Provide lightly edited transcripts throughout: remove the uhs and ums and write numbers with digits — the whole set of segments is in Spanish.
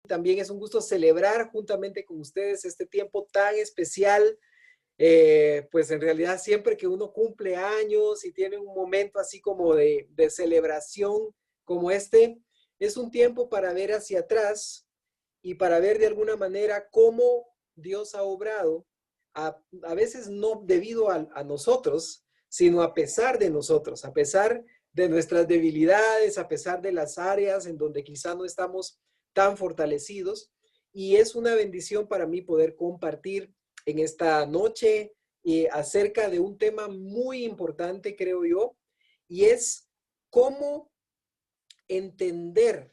también es un gusto celebrar juntamente con ustedes este tiempo tan especial. Pues en realidad siempre que uno cumple años y tiene un momento así como de celebración como este, es un tiempo para ver hacia atrás y para ver de alguna manera cómo Dios ha obrado, a veces no debido a nosotros, sino a pesar de nosotros, a pesar de nuestras debilidades, a pesar de las áreas en donde quizá no estamos tan fortalecidos. Y es una bendición para mí poder compartir en esta noche acerca de un tema muy importante, creo yo, y es cómo entender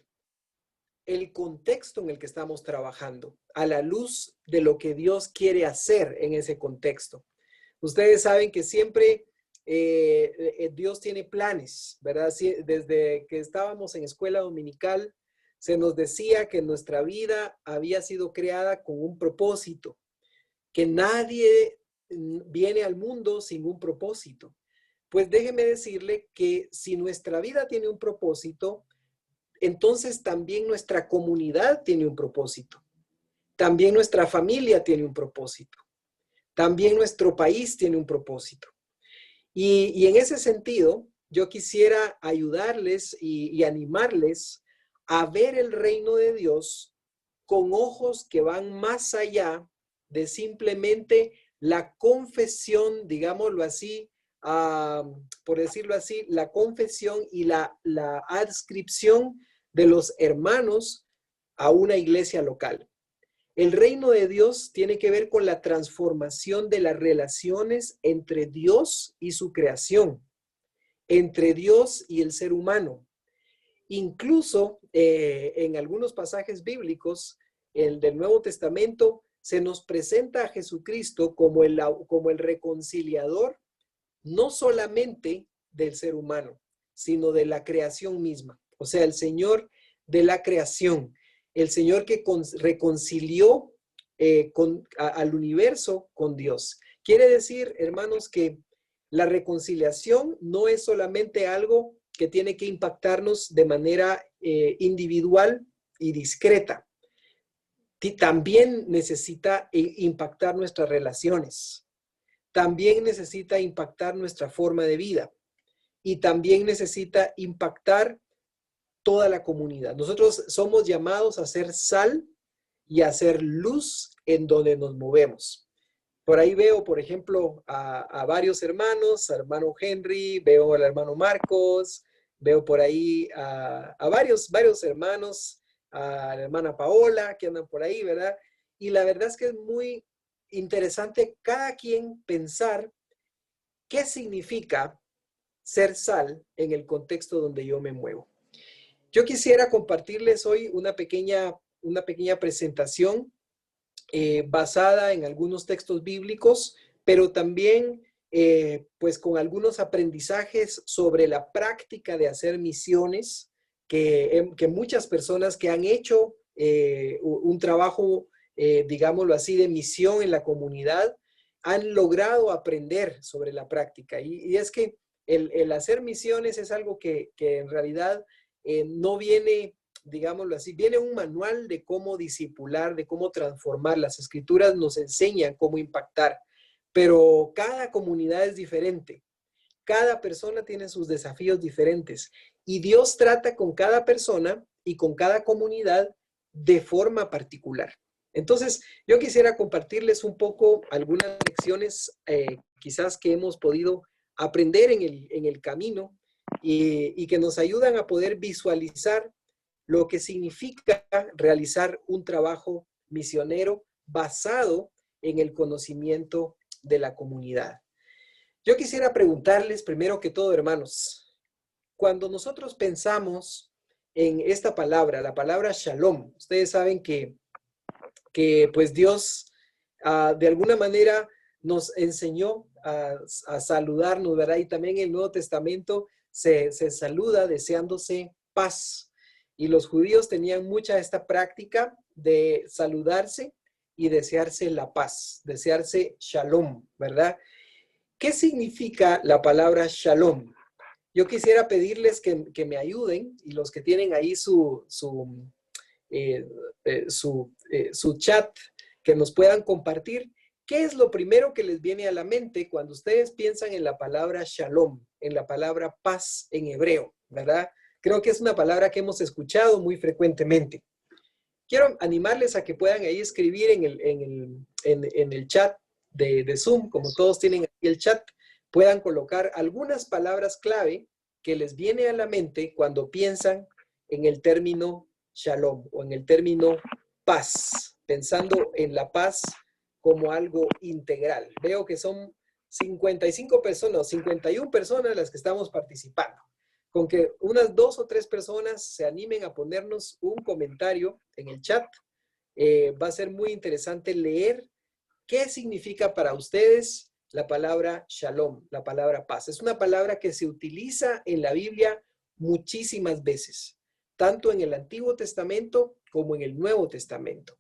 el contexto en el que estamos trabajando, a la luz de lo que Dios quiere hacer en ese contexto. Ustedes saben que siempre Dios tiene planes, ¿verdad? Desde que estábamos en escuela dominical, se nos decía que nuestra vida había sido creada con un propósito, que nadie viene al mundo sin un propósito. Pues déjeme decirle que si nuestra vida tiene un propósito, entonces también nuestra comunidad tiene un propósito. También nuestra familia tiene un propósito. También nuestro país tiene un propósito. Y en ese sentido, yo quisiera ayudarles y animarles a ver el reino de Dios con ojos que van más allá de simplemente la confesión, digámoslo así, por decirlo así, la confesión y la adscripción de los hermanos a una iglesia local. El reino de Dios tiene que ver con la transformación de las relaciones entre Dios y su creación, entre Dios y el ser humano. Incluso en algunos pasajes bíblicos, el del Nuevo Testamento, se nos presenta a Jesucristo como el reconciliador, no solamente del ser humano, sino de la creación misma. O sea, el Señor de la creación, el Señor que reconcilió al universo con Dios. Quiere decir, hermanos, que la reconciliación no es solamente algo que tiene que impactarnos de manera individual y discreta. También necesita impactar nuestras relaciones. También necesita impactar nuestra forma de vida. Y también necesita impactar toda la comunidad. Nosotros somos llamados a ser sal y a ser luz en donde nos movemos. Por ahí veo, por ejemplo, a varios hermanos, al hermano Henry, veo al hermano Marcos, veo por ahí a varios hermanos, a la hermana Paola, que andan por ahí, ¿verdad? Y la verdad es que es muy interesante cada quien pensar qué significa ser sal en el contexto donde yo me muevo. Yo quisiera compartirles hoy una pequeña presentación basada en algunos textos bíblicos, pero también pues con algunos aprendizajes sobre la práctica de hacer misiones que muchas personas que han hecho un trabajo, digámoslo así, de misión en la comunidad, han logrado aprender sobre la práctica. Y es que el hacer misiones es algo que en realidad no viene, digámoslo así, viene un manual de cómo discipular, de cómo transformar. Las escrituras nos enseñan cómo impactar, pero cada comunidad es diferente. Cada persona tiene sus desafíos diferentes y Dios trata con cada persona y con cada comunidad de forma particular. Entonces, yo quisiera compartirles un poco algunas lecciones quizás que hemos podido aprender en el camino y que nos ayudan a poder visualizar lo que significa realizar un trabajo misionero basado en el conocimiento de la comunidad. Yo quisiera preguntarles primero que todo, hermanos, cuando nosotros pensamos en esta palabra, la palabra shalom, ustedes saben que pues Dios de alguna manera nos enseñó a saludarnos, ¿verdad? Y también en el Nuevo Testamento se saluda deseándose paz. Y los judíos tenían mucha esta práctica de saludarse y desearse la paz, desearse shalom, ¿verdad? ¿Qué significa la palabra shalom? Yo quisiera pedirles que me ayuden y los que tienen ahí su chat, que nos puedan compartir qué es lo primero que les viene a la mente cuando ustedes piensan en la palabra shalom, en la palabra paz en hebreo, ¿verdad? Creo que es una palabra que hemos escuchado muy frecuentemente. Quiero animarles a que puedan ahí escribir en el chat de Zoom, como todos tienen aquí el chat, puedan colocar algunas palabras clave que les viene a la mente cuando piensan en el término shalom o en el término paz, pensando en la paz como algo integral. Veo que son 55 personas, 51 personas las que estamos participando. Con que unas 2 o 3 personas se animen a ponernos un comentario en el chat, va a ser muy interesante leer qué significa para ustedes la palabra shalom, la palabra paz. Es una palabra que se utiliza en la Biblia muchísimas veces, tanto en el Antiguo Testamento como en el Nuevo Testamento.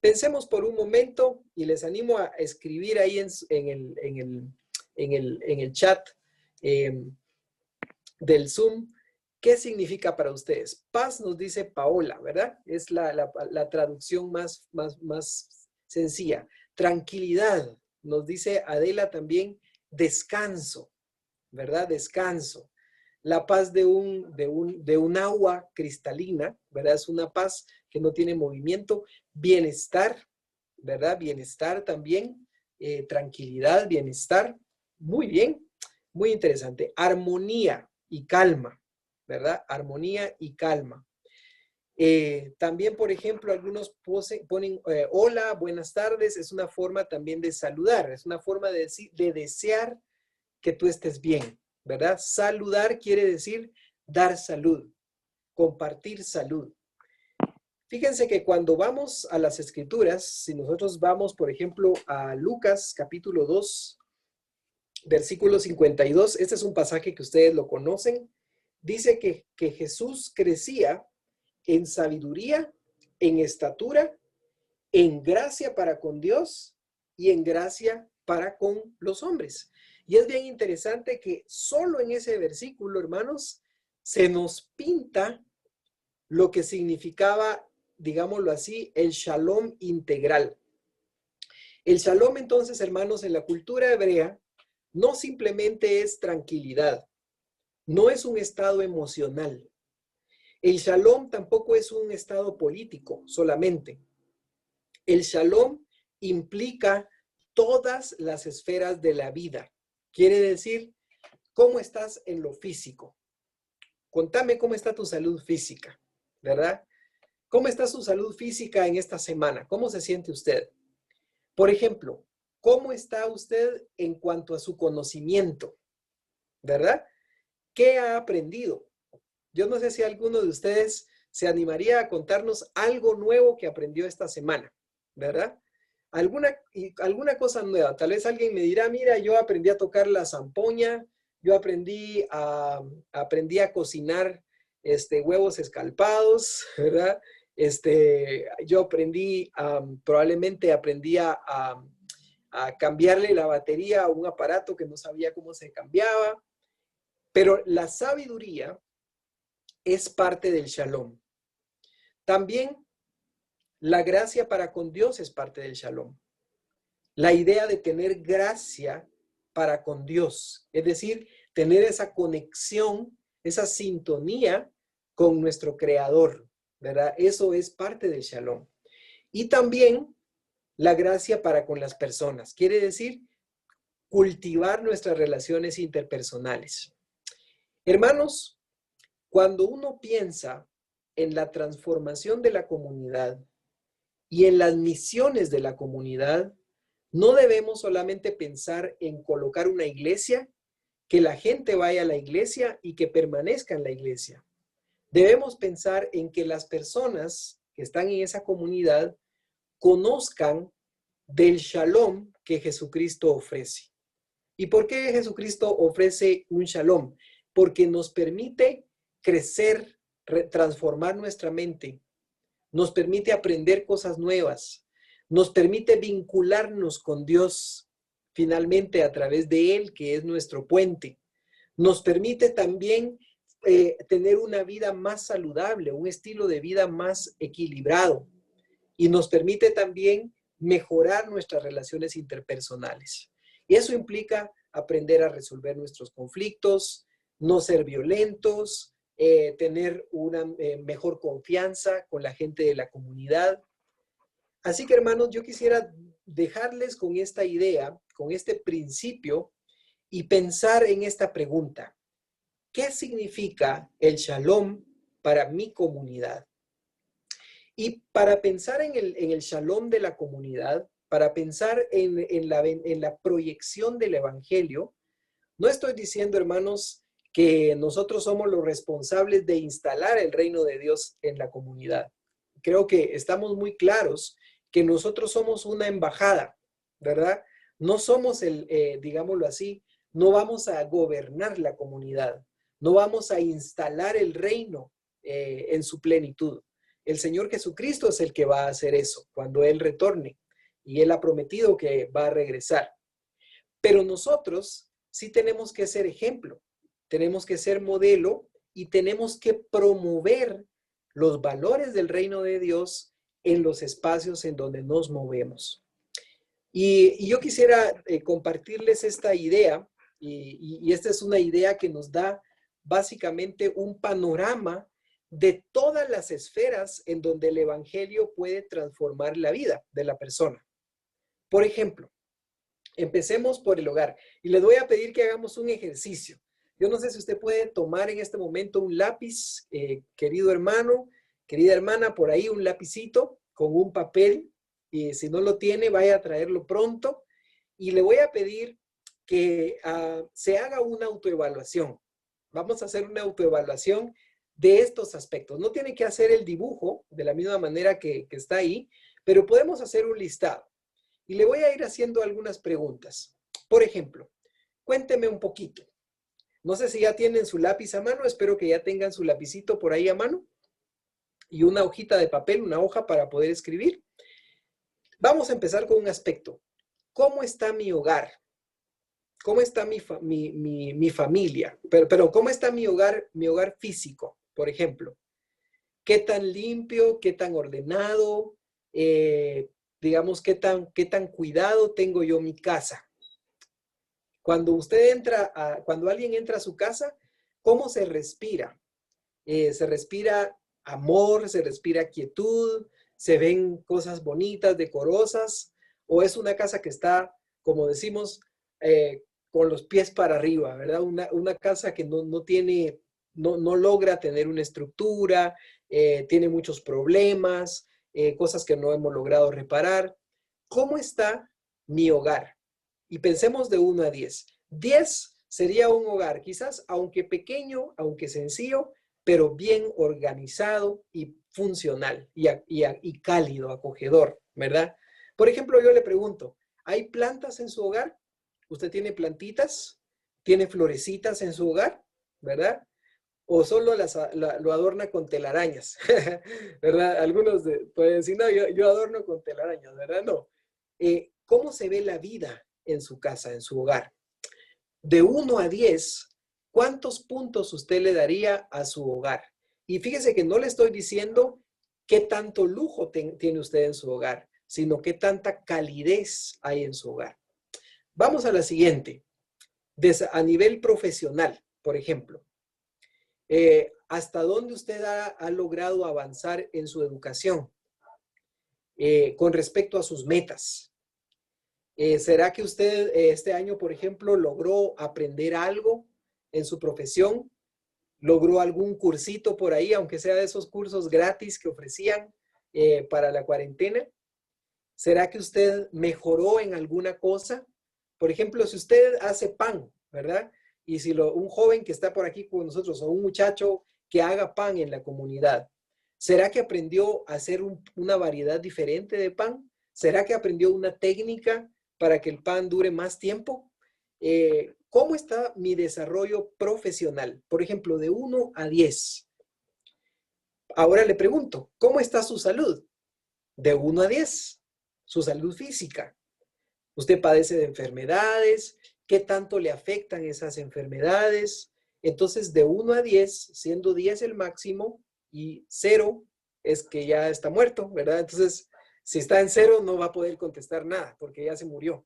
Pensemos por un momento y les animo a escribir ahí en el chat del Zoom, ¿qué significa para ustedes? Paz nos dice Paola, ¿verdad? Es la traducción más sencilla. Tranquilidad, nos dice Adela también, descanso, ¿verdad? Descanso. La paz de un agua cristalina, ¿verdad? Es una paz que no tiene movimiento. Bienestar, ¿verdad? Bienestar también. Tranquilidad, bienestar. Muy bien, muy interesante. Armonía y calma, ¿verdad? Armonía y calma. También, por ejemplo, algunos ponen hola, buenas tardes. Es una forma también de saludar. Es una forma de desear que tú estés bien, ¿verdad? Saludar quiere decir dar salud, compartir salud. Fíjense que cuando vamos a las escrituras, si nosotros vamos, por ejemplo, a Lucas capítulo 2, versículo 52, este es un pasaje que ustedes lo conocen, dice que Jesús crecía en sabiduría, en estatura, en gracia para con Dios y en gracia para con los hombres. Y es bien interesante que solo en ese versículo, hermanos, se nos pinta lo que significaba, digámoslo así, el shalom integral. El shalom, entonces, hermanos, en la cultura hebrea, no simplemente es tranquilidad, no es un estado emocional. El shalom tampoco es un estado político solamente. El shalom implica todas las esferas de la vida. Quiere decir, ¿cómo estás en lo físico? Contame cómo está tu salud física, ¿verdad? ¿Cómo está su salud física en esta semana? ¿Cómo se siente usted? Por ejemplo, ¿cómo está usted en cuanto a su conocimiento? ¿Verdad? ¿Qué ha aprendido? Yo no sé si alguno de ustedes se animaría a contarnos algo nuevo que aprendió esta semana, ¿verdad? Alguna cosa nueva. Tal vez alguien me dirá, mira, yo aprendí a tocar la zampoña, yo aprendí a cocinar huevos escalpados, ¿verdad? Yo probablemente aprendí a cambiarle la batería a un aparato que no sabía cómo se cambiaba. Pero la sabiduría es parte del shalom. También la gracia para con Dios es parte del shalom. La idea de tener gracia para con Dios, es decir, tener esa conexión, esa sintonía con nuestro Creador, ¿verdad? Eso es parte del shalom. Y también la gracia para con las personas, quiere decir cultivar nuestras relaciones interpersonales. Hermanos, cuando uno piensa en la transformación de la comunidad y en las misiones de la comunidad, no debemos solamente pensar en colocar una iglesia, que la gente vaya a la iglesia y que permanezca en la iglesia. Debemos pensar en que las personas que están en esa comunidad conozcan del shalom que Jesucristo ofrece. ¿Y por qué Jesucristo ofrece un shalom? Porque nos permite crecer, transformar nuestra mente, nos permite aprender cosas nuevas, nos permite vincularnos con Dios finalmente a través de Él, que es nuestro puente. Nos permite también tener una vida más saludable, un estilo de vida más equilibrado y nos permite también mejorar nuestras relaciones interpersonales. Y eso implica aprender a resolver nuestros conflictos, no ser violentos, tener una mejor confianza con la gente de la comunidad. Así que, hermanos, yo quisiera dejarles con esta idea, con este principio y pensar en esta pregunta. ¿Qué significa el shalom para mi comunidad? Y para pensar en el shalom de la comunidad, para pensar en la proyección del evangelio, no estoy diciendo, hermanos, que nosotros somos los responsables de instalar el reino de Dios en la comunidad. Creo que estamos muy claros que nosotros somos una embajada, ¿verdad? No somos digámoslo así, no vamos a gobernar la comunidad, no vamos a instalar el reino en su plenitud. El Señor Jesucristo es el que va a hacer eso cuando Él retorne y Él ha prometido que va a regresar. Pero nosotros sí tenemos que ser ejemplo, tenemos que ser modelo y tenemos que promover los valores del reino de Dios en los espacios en donde nos movemos. Y yo quisiera compartirles esta idea, y esta es una idea que nos da básicamente un panorama de todas las esferas en donde el evangelio puede transformar la vida de la persona. Por ejemplo, empecemos por el hogar y les voy a pedir que hagamos un ejercicio. Yo no sé si usted puede tomar en este momento un lápiz, querido hermano, querida hermana, por ahí un lapicito con un papel, y si no lo tiene, vaya a traerlo pronto. Y le voy a pedir que se haga una autoevaluación. Vamos a hacer una autoevaluación de estos aspectos. No tiene que hacer el dibujo de la misma manera que está ahí, pero podemos hacer un listado. Y le voy a ir haciendo algunas preguntas. Por ejemplo, cuénteme un poquito. No sé si ya tienen su lápiz a mano, espero que ya tengan su lapicito por ahí a mano y una hojita de papel, una hoja para poder escribir. Vamos a empezar con un aspecto. ¿Cómo está mi hogar? ¿Cómo está mi familia? Pero ¿cómo está mi hogar físico, por ejemplo? ¿Qué tan limpio, qué tan ordenado, digamos, qué tan cuidado tengo yo mi casa? Cuando cuando alguien entra a su casa, ¿cómo se respira? Se respira amor, se respira quietud, se ven cosas bonitas, decorosas, o es una casa que está, como decimos, con los pies para arriba, ¿verdad? Una casa que no logra tener una estructura, tiene muchos problemas, cosas que no hemos logrado reparar. ¿Cómo está mi hogar? Y pensemos de 1 a 10. 10 sería un hogar, quizás aunque pequeño, aunque sencillo, pero bien organizado y funcional y cálido, acogedor, ¿verdad? Por ejemplo, yo le pregunto, ¿hay plantas en su hogar? ¿Usted tiene plantitas? ¿Tiene florecitas en su hogar? ¿Verdad? ¿O solo lo adorna con telarañas? ¿Verdad? Algunos pueden decir, no, yo adorno con telarañas, ¿verdad? No. ¿Cómo se ve la vida en su casa, en su hogar? De 1 a 10, ¿cuántos puntos usted le daría a su hogar? Y fíjese que no le estoy diciendo qué tanto lujo tiene usted en su hogar, sino qué tanta calidez hay en su hogar. Vamos a la siguiente. A nivel profesional, por ejemplo, ¿hasta dónde usted ha logrado avanzar en su educación con respecto a sus metas? ¿Será que usted este año, por ejemplo, logró aprender algo en su profesión? ¿Logró algún cursito por ahí, aunque sea de esos cursos gratis que ofrecían para la cuarentena? ¿Será que usted mejoró en alguna cosa? Por ejemplo, si usted hace pan, ¿verdad? Y si un joven que está por aquí con nosotros o un muchacho que haga pan en la comunidad, ¿será que aprendió a hacer una variedad diferente de pan? ¿Será que aprendió una técnica para que el pan dure más tiempo? ¿Cómo está mi desarrollo profesional? Por ejemplo, de 1 a 10. Ahora le pregunto, ¿cómo está su salud? De 1 a 10. Su salud física. ¿Usted padece de enfermedades? ¿Qué tanto le afectan esas enfermedades? Entonces, de 1 a 10, siendo 10 el máximo y 0 es que ya está muerto, ¿verdad? Entonces, si está en 0 no va a poder contestar nada porque ya se murió.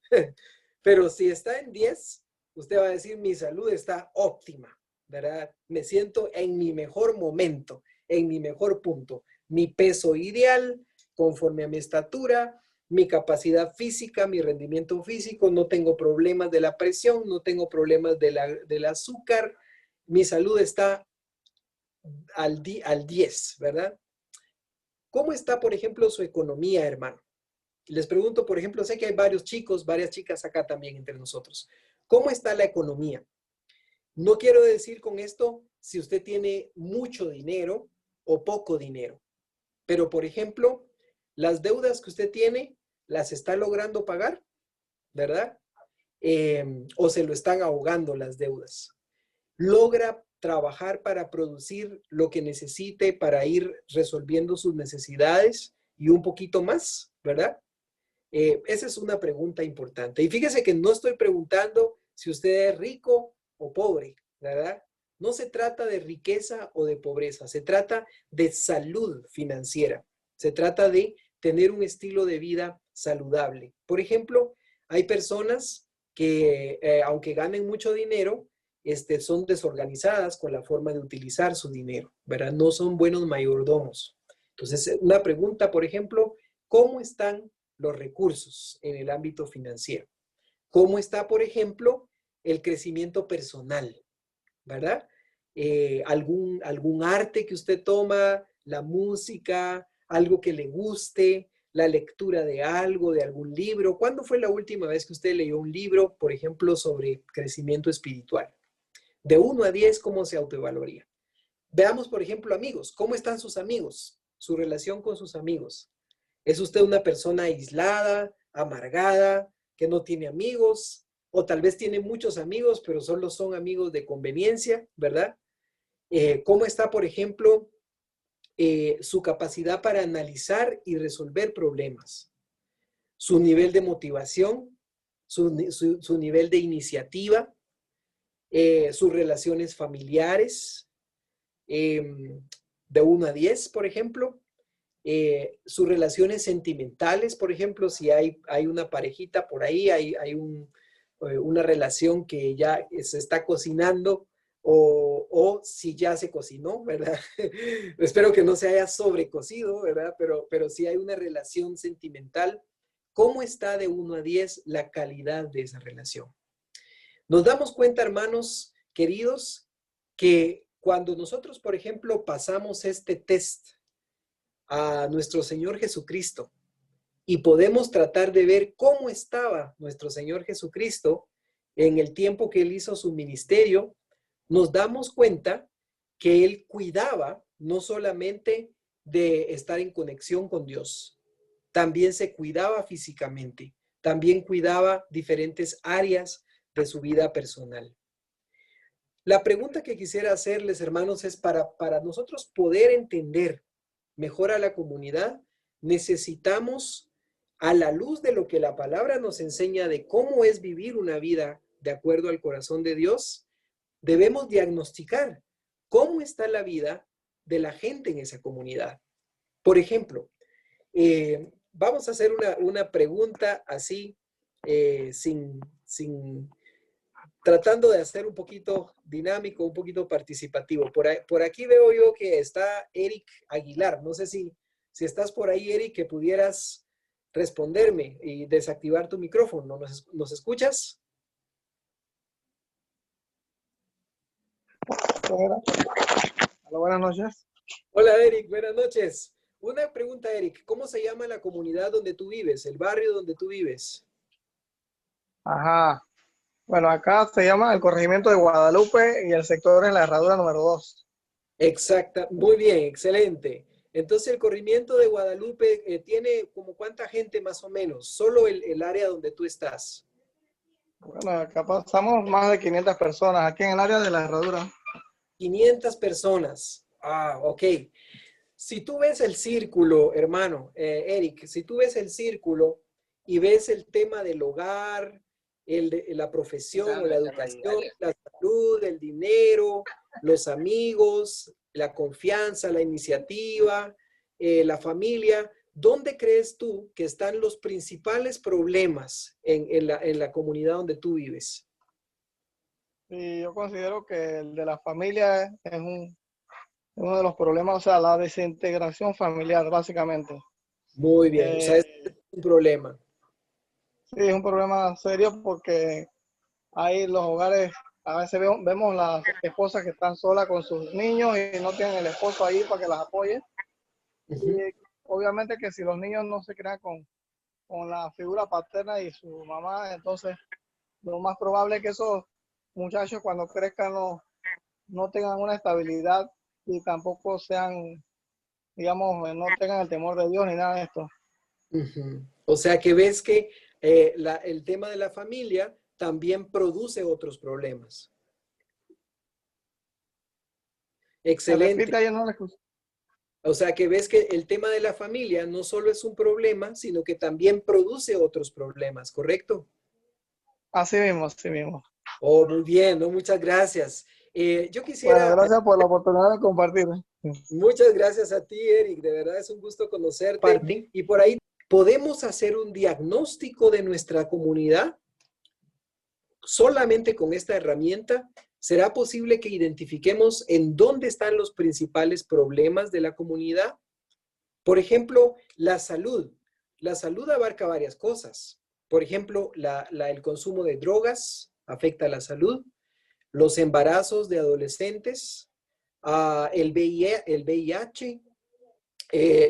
Pero si está en 10, usted va a decir, mi salud está óptima, ¿verdad? Me siento en mi mejor momento, en mi mejor punto. Mi peso ideal, conforme a mi estatura, mi capacidad física, mi rendimiento físico, no tengo problemas de la presión, no tengo problemas del azúcar, mi salud está al 10, ¿verdad? ¿Cómo está, por ejemplo, su economía, hermano? Les pregunto, por ejemplo, sé que hay varios chicos, varias chicas acá también entre nosotros. ¿Cómo está la economía? No quiero decir con esto si usted tiene mucho dinero o poco dinero, pero, por ejemplo, las deudas que usted tiene, ¿las está logrando pagar? ¿Verdad? O se lo están ahogando las deudas. Logra trabajar para producir lo que necesite para ir resolviendo sus necesidades y un poquito más, ¿verdad? Esa es una pregunta importante. Y fíjese que no estoy preguntando si usted es rico o pobre, ¿verdad? No se trata de riqueza o de pobreza, se trata de salud financiera. Se trata de tener un estilo de vida saludable. Por ejemplo, hay personas que, aunque ganen mucho dinero, son desorganizadas con la forma de utilizar su dinero, ¿verdad? No son buenos mayordomos. Entonces, una pregunta, por ejemplo, ¿cómo están los recursos en el ámbito financiero? ¿Cómo está, por ejemplo, el crecimiento personal? ¿Verdad? Algún arte que usted toma, la música, algo que le guste, la lectura de algo, de algún libro. ¿Cuándo fue la última vez que usted leyó un libro, por ejemplo, sobre crecimiento espiritual? De 1 a 10, ¿cómo se autoevaluaría? Veamos, por ejemplo, amigos. ¿Cómo están sus amigos? Su relación con sus amigos. ¿Es usted una persona aislada, amargada, que no tiene amigos? O tal vez tiene muchos amigos, pero solo son amigos de conveniencia, ¿verdad? ¿Cómo está, por ejemplo, su capacidad para analizar y resolver problemas? Su nivel de motivación, su nivel de iniciativa, sus relaciones familiares, de 1 a 10, por ejemplo. Sus relaciones sentimentales, por ejemplo, si hay una parejita por ahí, hay una relación que ya se está cocinando o si ya se cocinó, ¿verdad? Espero que no se haya sobrecocido, ¿verdad? Pero si hay una relación sentimental, ¿cómo está de 1 a 10 la calidad de esa relación? Nos damos cuenta, hermanos queridos, que cuando nosotros, por ejemplo, pasamos este test a nuestro Señor Jesucristo y podemos tratar de ver cómo estaba nuestro Señor Jesucristo en el tiempo que Él hizo su ministerio, nos damos cuenta que Él cuidaba no solamente de estar en conexión con Dios, también se cuidaba físicamente, también cuidaba diferentes áreas de su vida personal. La pregunta que quisiera hacerles, hermanos, es para nosotros poder entender mejor a la comunidad, necesitamos, a la luz de lo que la palabra nos enseña de cómo es vivir una vida de acuerdo al corazón de Dios, debemos diagnosticar cómo está la vida de la gente en esa comunidad. Por ejemplo, vamos a hacer una pregunta así, sin tratando de hacer un poquito dinámico, un poquito participativo. Por aquí veo yo que está Eric Aguilar. No sé si estás por ahí, Eric, que pudieras responderme y desactivar tu micrófono. ¿Nos escuchas? Hola, buenas noches. Hola, Eric. Buenas noches. Una pregunta, Eric. ¿Cómo se llama la comunidad donde tú vives, el barrio donde tú vives? Ajá. Bueno, acá se llama el corregimiento de Guadalupe y el sector en la herradura número 2. Exacta. Muy bien, excelente. Entonces, el corrimiento de Guadalupe tiene como cuánta gente más o menos, solo el área donde tú estás. Bueno, acá pasamos más de 500 personas, aquí en el área de la herradura. 500 personas. Ah, ok. Si tú ves el círculo, hermano, Eric, si tú ves el círculo y ves el tema del hogar, la profesión o la educación, la salud, el dinero, los amigos, la confianza, la iniciativa, la familia. ¿Dónde crees tú que están los principales problemas en la comunidad donde tú vives? Y yo considero que el de la familia es uno de los problemas, o sea, la desintegración familiar, básicamente. Muy bien, o sea, es Eh, un problema. sí, es un problema serio porque hay los hogares, a veces vemos las esposas que están solas con sus niños y no tienen el esposo ahí para que las apoye. Y Ujú, obviamente que si los niños no se crean con la figura paterna y su mamá, entonces lo más probable es que esos muchachos cuando crezcan no tengan una estabilidad y tampoco sean, digamos, no tengan el temor de Dios ni nada de esto. ujú. O sea que ves que el tema de la familia también produce otros problemas. Se Excelente. repite, yo no lo escucho. O sea que ves que el tema de la familia no solo es un problema, sino que también produce otros problemas, ¿correcto? Así mismo, así mismo. Oh, muy bien, ¿no? Muchas gracias. Yo Bueno, quisiera, gracias por la oportunidad de compartir. muchas gracias a ti, Eric, de verdad es un gusto conocerte. Y por ahí podemos hacer un diagnóstico de nuestra comunidad solamente con esta herramienta. ¿Será posible que identifiquemos en dónde están los principales problemas de la comunidad? Por ejemplo, la salud. La salud abarca varias cosas. Por ejemplo, el consumo de drogas afecta a la salud, los embarazos de adolescentes, el VIH,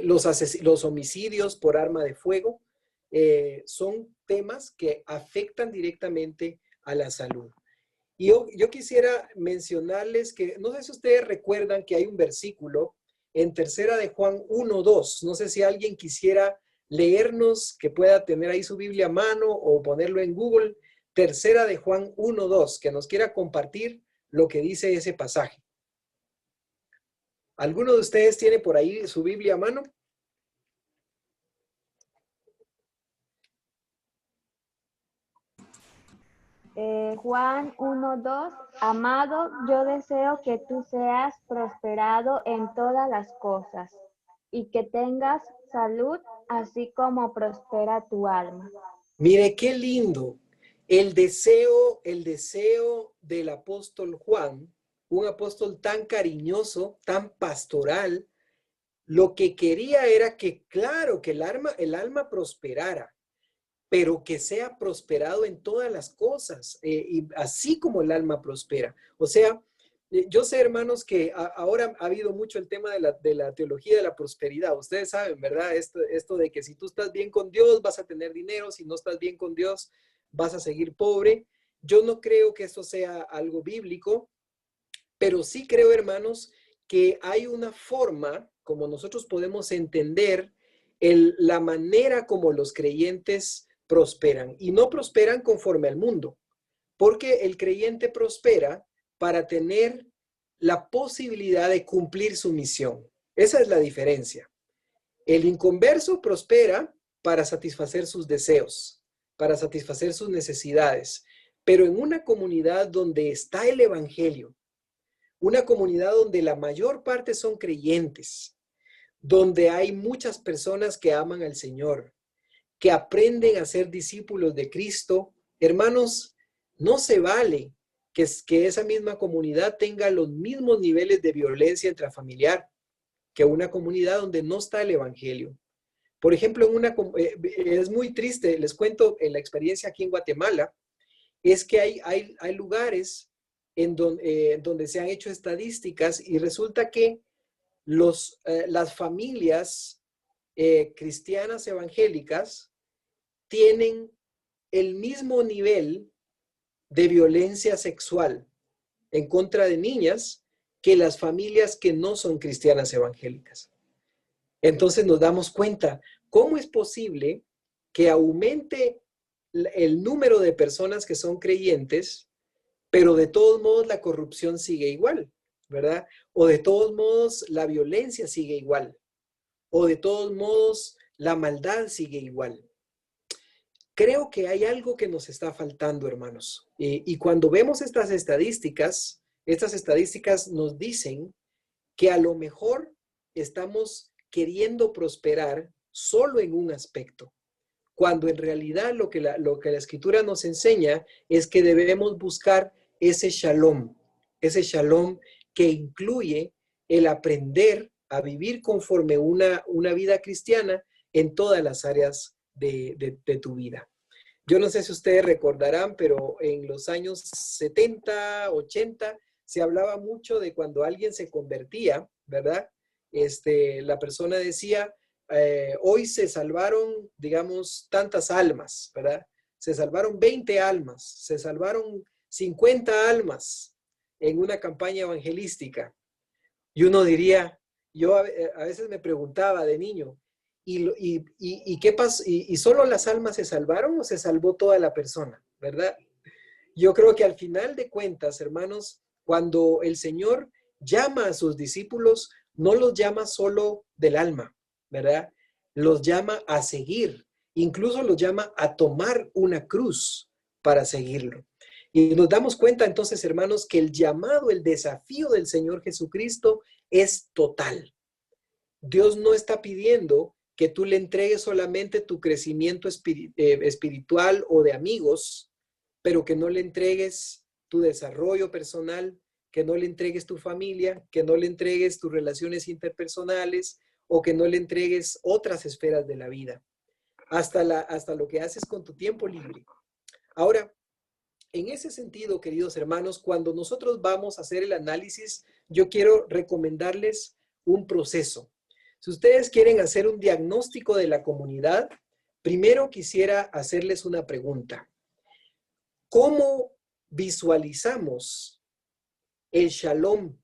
los homicidios por arma de fuego, son temas que afectan directamente a la salud. Y yo quisiera mencionarles que, no sé si ustedes recuerdan que hay un versículo en Tercera de Juan 1:2. No sé si alguien quisiera leernos, que pueda tener ahí su Biblia a mano o ponerlo en Google. Tercera de Juan 1:2, que nos quiera compartir lo que dice ese pasaje. ¿Alguno de ustedes tiene por ahí su Biblia a mano? Juan 1:2, amado, yo deseo que tú seas prosperado en todas las cosas y que tengas salud, así como prospera tu alma. Mire, qué lindo. El deseo del apóstol Juan, un apóstol tan cariñoso, tan pastoral, lo que quería era que, claro, que el alma prosperara, pero que sea prosperado en todas las cosas, y así como el alma prospera. O sea, yo sé, hermanos, que ahora ha habido mucho el tema de la teología de la prosperidad. Ustedes saben, ¿verdad? Esto de que si tú estás bien con Dios, vas a tener dinero, si no estás bien con Dios, vas a seguir pobre. Yo no creo que esto sea algo bíblico, pero sí creo, hermanos, que hay una forma como nosotros podemos entender la manera como los creyentes prosperan. Y no prosperan conforme al mundo, porque el creyente prospera para tener la posibilidad de cumplir su misión. Esa es la diferencia. El inconverso prospera para satisfacer sus deseos, para satisfacer sus necesidades, pero en una comunidad donde está el evangelio, una comunidad donde la mayor parte son creyentes, donde hay muchas personas que aman al Señor, que aprenden a ser discípulos de Cristo. Hermanos, no se vale que esa misma comunidad tenga los mismos niveles de violencia intrafamiliar que una comunidad donde no está el Evangelio. Por ejemplo, es muy triste, les cuento en la experiencia aquí en Guatemala, es que hay lugares donde se han hecho estadísticas y resulta que las familias cristianas evangélicas tienen el mismo nivel de violencia sexual en contra de niñas que las familias que no son cristianas evangélicas. Entonces nos damos cuenta, ¿cómo es posible que aumente el número de personas que son creyentes, pero de todos modos la corrupción sigue igual, ¿verdad? O de todos modos la violencia sigue igual, o de todos modos la maldad sigue igual? creo que hay algo que nos está faltando, hermanos. Y cuando vemos estas estadísticas nos dicen que a lo mejor estamos queriendo prosperar solo en un aspecto, cuando en realidad lo que la Escritura nos enseña es que debemos buscar ese shalom que incluye el aprender a vivir conforme una vida cristiana en todas las áreas de tu vida. Yo no sé si ustedes recordarán, pero en los años 70, 80, se hablaba mucho de cuando alguien se convertía, ¿verdad? La persona decía, hoy se salvaron, digamos, tantas almas, ¿verdad? Se salvaron 20 almas, se salvaron 50 almas en una campaña evangelística. Y uno diría, yo a veces me preguntaba de niño, ¿y qué pasó? ¿Y solo las almas se salvaron o se salvó toda la persona? ¿Verdad? Yo creo que al final de cuentas, hermanos, cuando el Señor llama a sus discípulos, no los llama solo del alma, ¿verdad? Los llama a seguir, incluso los llama a tomar una cruz para seguirlo. Y nos damos cuenta entonces, hermanos, que el llamado, el desafío del Señor Jesucristo es total. Dios no está pidiendo que tú le entregues solamente tu crecimiento espiritual o de amigos, pero que no le entregues tu desarrollo personal, que no le entregues tu familia, que no le entregues tus relaciones interpersonales o que no le entregues otras esferas de la vida, hasta lo que haces con tu tiempo libre. Ahora, en ese sentido, queridos hermanos, cuando nosotros vamos a hacer el análisis, yo quiero recomendarles un proceso. Si ustedes quieren hacer un diagnóstico de la comunidad, primero quisiera hacerles una pregunta. ¿Cómo visualizamos el shalom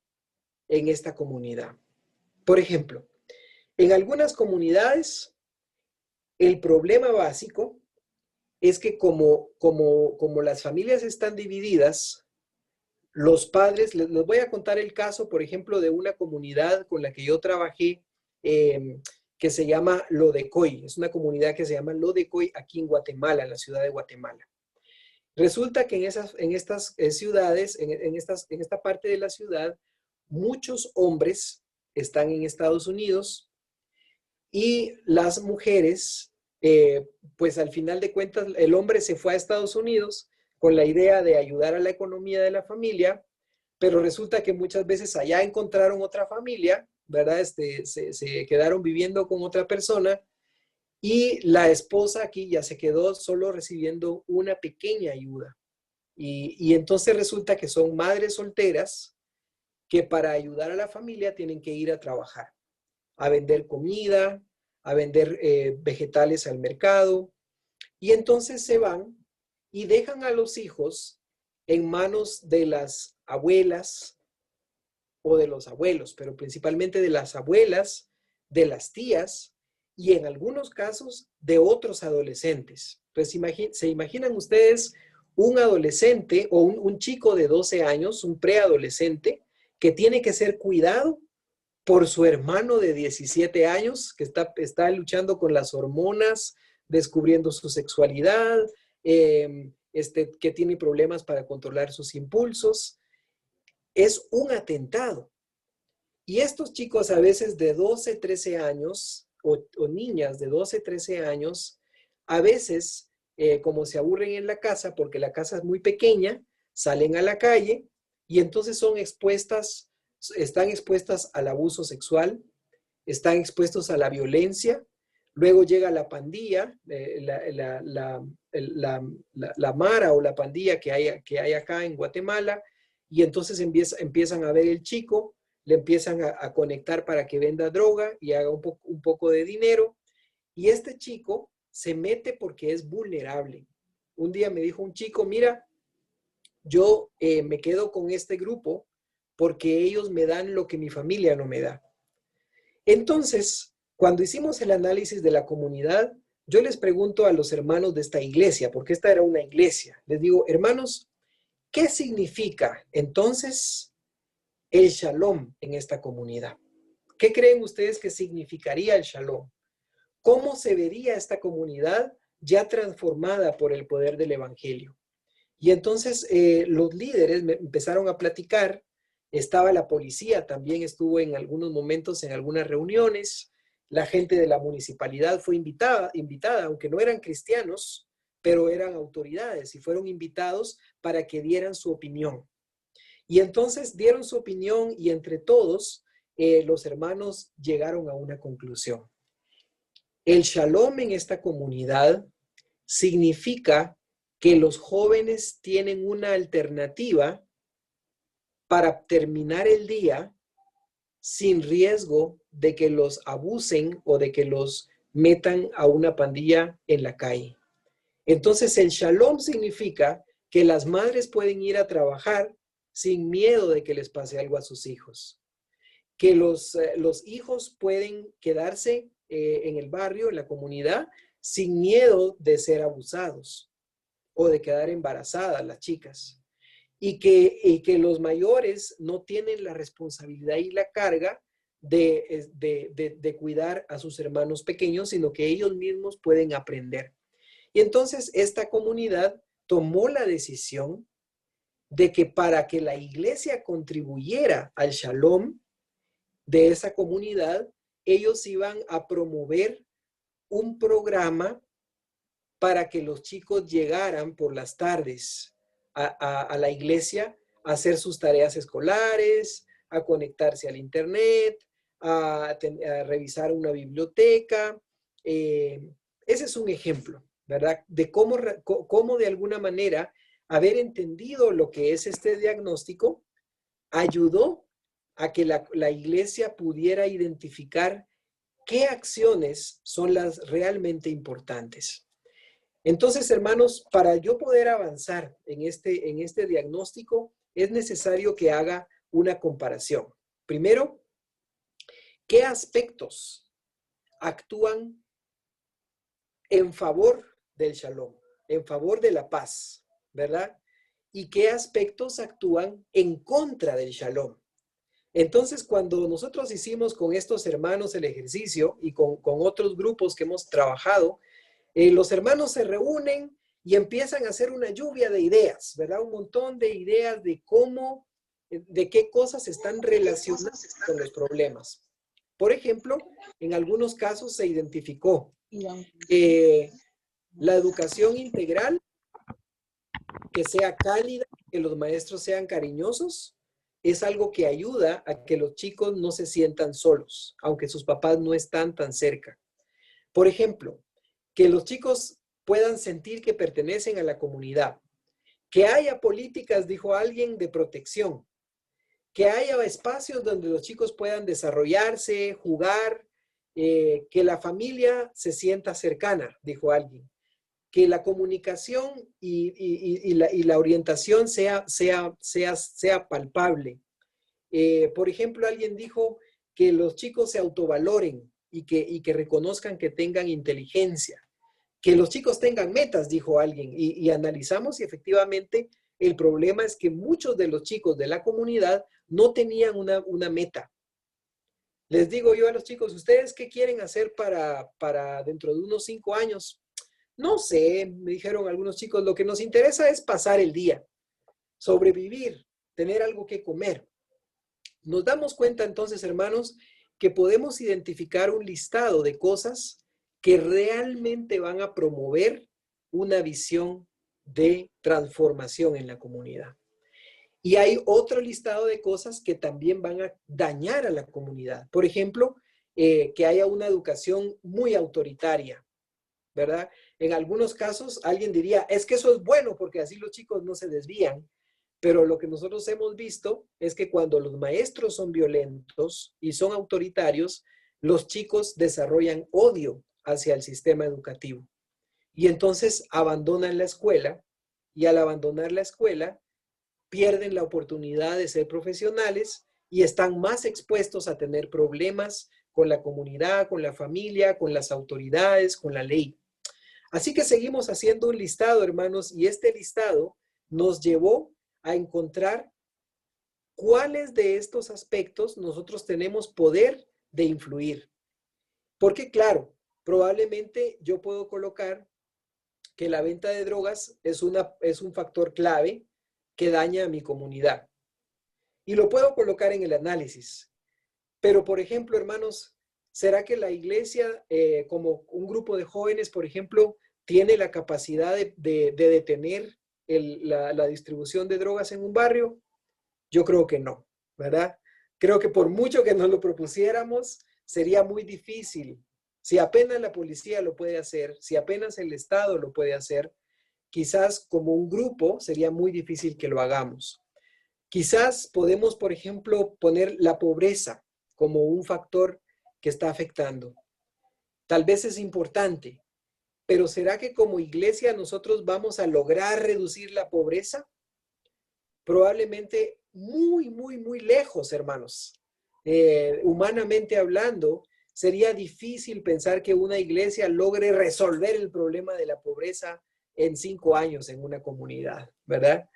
en esta comunidad? Por ejemplo, en algunas comunidades, el problema básico es que como las familias están divididas, los padres, les voy a contar el caso, por ejemplo, de una comunidad con la que yo trabajé, que se llama Lodecoy. Es una comunidad que se llama Lodecoy aquí en Guatemala, en la ciudad de Guatemala. Resulta que en estas ciudades, en esta parte de la ciudad, muchos hombres están en Estados Unidos y las mujeres, pues al final de cuentas, el hombre se fue a Estados Unidos con la idea de ayudar a la economía de la familia, pero resulta que muchas veces allá encontraron otra familia, ¿verdad? Se quedaron viviendo con otra persona y la esposa aquí ya se quedó solo recibiendo una pequeña ayuda. Y entonces resulta que son madres solteras que para ayudar a la familia tienen que ir a trabajar, a vender comida, a vender vegetales al mercado. Y entonces se van y dejan a los hijos en manos de las abuelas o de los abuelos, pero principalmente de las abuelas, de las tías y en algunos casos de otros adolescentes. Pues se imaginan ustedes un adolescente o un chico de 12 años, un preadolescente, que tiene que ser cuidado por su hermano de 17 años, que está luchando con las hormonas, descubriendo su sexualidad, que tiene problemas para controlar sus impulsos. Es un atentado. Y estos chicos a veces de 12, 13 años, o niñas de 12, 13 años, a veces, como se aburren en la casa, porque la casa es muy pequeña, salen a la calle y entonces están expuestas al abuso sexual, están expuestos a la violencia, luego llega la pandilla, la mara o la pandilla que hay acá en Guatemala, y entonces empiezan a ver el chico, le empiezan a conectar para que venda droga y haga un poco de dinero, y este chico se mete porque es vulnerable. Un día me dijo un chico, mira, yo me quedo con este grupo porque ellos me dan lo que mi familia no me da. Entonces, cuando hicimos el análisis de la comunidad, yo les pregunto a los hermanos de esta iglesia, porque esta era una iglesia, les digo, hermanos, ¿qué significa entonces el shalom en esta comunidad? ¿Qué creen ustedes que significaría el shalom? ¿Cómo se vería esta comunidad ya transformada por el poder del Evangelio. Y entonces los líderes empezaron a platicar, estaba la policía, también estuvo en algunos momentos en algunas reuniones, la gente de la municipalidad fue invitada, aunque no eran cristianos, pero eran autoridades y fueron invitados para que dieran su opinión. Y entonces dieron su opinión y entre todos los hermanos llegaron a una conclusión. El shalom en esta comunidad significa que los jóvenes tienen una alternativa para terminar el día sin riesgo de que los abusen o de que los metan a una pandilla en la calle. Entonces, el shalom significa que las madres pueden ir a trabajar sin miedo de que les pase algo a sus hijos. Que los hijos pueden quedarse en el barrio, en la comunidad, sin miedo de ser abusados o de quedar embarazadas las chicas. Y que los mayores no tienen la responsabilidad y la carga de cuidar a sus hermanos pequeños, sino que ellos mismos pueden aprender. Y entonces esta comunidad tomó la decisión de que para que la iglesia contribuyera al shalom de esa comunidad, ellos iban a promover un programa para que los chicos llegaran por las tardes a la iglesia a hacer sus tareas escolares, a conectarse al internet, a revisar una biblioteca. Ese es un ejemplo, ¿verdad? De cómo de alguna manera haber entendido lo que es este diagnóstico ayudó a que la iglesia pudiera identificar qué acciones son las realmente importantes. Entonces, hermanos, para yo poder avanzar en este diagnóstico, es necesario que haga una comparación. Primero, ¿qué aspectos actúan en favor del shalom, en favor de la paz, ¿verdad? ¿Y qué aspectos actúan en contra del shalom? Entonces, cuando nosotros hicimos con estos hermanos el ejercicio y con otros grupos que hemos trabajado, los hermanos se reúnen y empiezan a hacer una lluvia de ideas, ¿verdad? Un montón de ideas de cómo, de qué cosas están relacionadas con los problemas. Por ejemplo, en algunos casos se identificó la educación integral, que sea cálida, que los maestros sean cariñosos, es algo que ayuda a que los chicos no se sientan solos, aunque sus papás no están tan cerca. Por ejemplo, que los chicos puedan sentir que pertenecen a la comunidad, que haya políticas, dijo alguien, de protección, que haya espacios donde los chicos puedan desarrollarse, jugar, que la familia se sienta cercana, dijo alguien, que la comunicación y la orientación sea palpable. Por ejemplo, alguien dijo que los chicos se autovaloren y que reconozcan que tengan inteligencia, que los chicos tengan metas, dijo alguien, y analizamos y efectivamente el problema es que muchos de los chicos de la comunidad no tenían una meta. Les digo yo a los chicos, ¿ustedes qué quieren hacer para dentro de unos 5 años? No sé, me dijeron algunos chicos, lo que nos interesa es pasar el día, sobrevivir, tener algo que comer. Nos damos cuenta entonces, hermanos, que podemos identificar un listado de cosas que realmente van a promover una visión de transformación en la comunidad. Y hay otro listado de cosas que también van a dañar a la comunidad. Por ejemplo, que haya una educación muy autoritaria, ¿verdad? En algunos casos alguien diría, es que eso es bueno porque así los chicos no se desvían. Pero lo que nosotros hemos visto es que cuando los maestros son violentos y son autoritarios, los chicos desarrollan odio hacia el sistema educativo. Y entonces abandonan la escuela y al abandonar la escuela pierden la oportunidad de ser profesionales y están más expuestos a tener problemas con la comunidad, con la familia, con las autoridades, con la ley. Así que seguimos haciendo un listado, hermanos, y este listado nos llevó a encontrar cuáles de estos aspectos nosotros tenemos poder de influir. Porque claro, probablemente yo puedo colocar que la venta de drogas es un factor clave que daña a mi comunidad. Y lo puedo colocar en el análisis. Pero, por ejemplo, hermanos, ¿será que la iglesia, como un grupo de jóvenes, por ejemplo, tiene la capacidad de detener la distribución de drogas en un barrio? Yo creo que no, ¿verdad? Creo que por mucho que nos lo propusiéramos, sería muy difícil. Si apenas la policía lo puede hacer, si apenas el Estado lo puede hacer, quizás como un grupo sería muy difícil que lo hagamos. Quizás podemos, por ejemplo, poner la pobreza como un factor que está afectando. Tal vez es importante, pero ¿será que como iglesia nosotros vamos a lograr reducir la pobreza? Probablemente muy, muy, muy lejos, hermanos. Humanamente hablando, sería difícil pensar que una iglesia logre resolver el problema de la pobreza en 5 años en una comunidad, ¿verdad?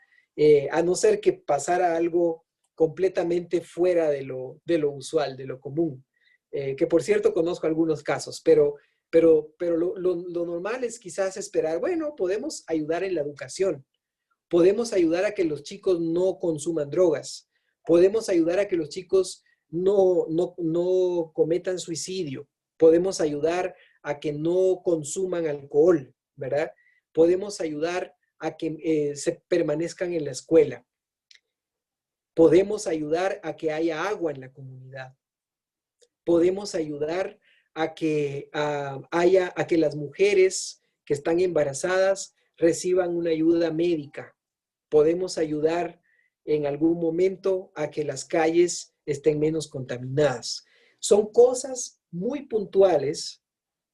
A no ser que pasara algo completamente fuera de lo usual, de lo común. Que por cierto conozco algunos casos, pero lo normal es quizás esperar, bueno, podemos ayudar en la educación, podemos ayudar a que los chicos no consuman drogas, podemos ayudar a que los chicos no cometan suicidio, podemos ayudar a que no consuman alcohol, ¿verdad? Podemos ayudar a que se permanezcan en la escuela. Podemos ayudar a que haya agua en la comunidad. Podemos ayudar a que las mujeres que están embarazadas reciban una ayuda médica. Podemos ayudar en algún momento a que las calles estén menos contaminadas. Son cosas muy puntuales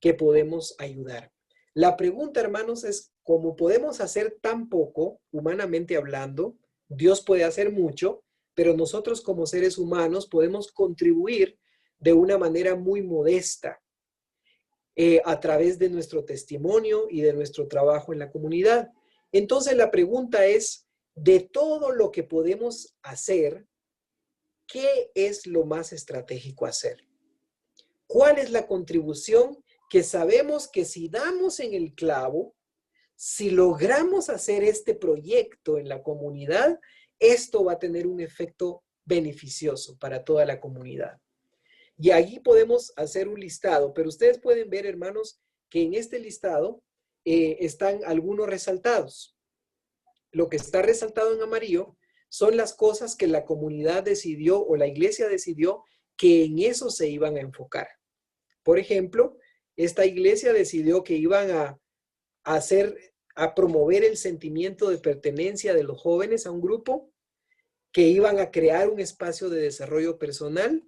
que podemos ayudar. La pregunta, hermanos, es ¿cómo podemos hacer tan poco, humanamente hablando? Dios puede hacer mucho, pero nosotros como seres humanos podemos contribuir de una manera muy modesta a través de nuestro testimonio y de nuestro trabajo en la comunidad. Entonces la pregunta es, de todo lo que podemos hacer, ¿qué es lo más estratégico hacer? ¿Cuál es la contribución que sabemos que si damos en el clavo, si logramos hacer este proyecto en la comunidad, esto va a tener un efecto beneficioso para toda la comunidad? Y allí podemos hacer un listado, pero ustedes pueden ver, hermanos, que en este listado están algunos resaltados. Lo que está resaltado en amarillo son las cosas que la comunidad decidió o la iglesia decidió que en eso se iban a enfocar. Por ejemplo, esta iglesia decidió que iban a promover el sentimiento de pertenencia de los jóvenes a un grupo, que iban a crear un espacio de desarrollo personal,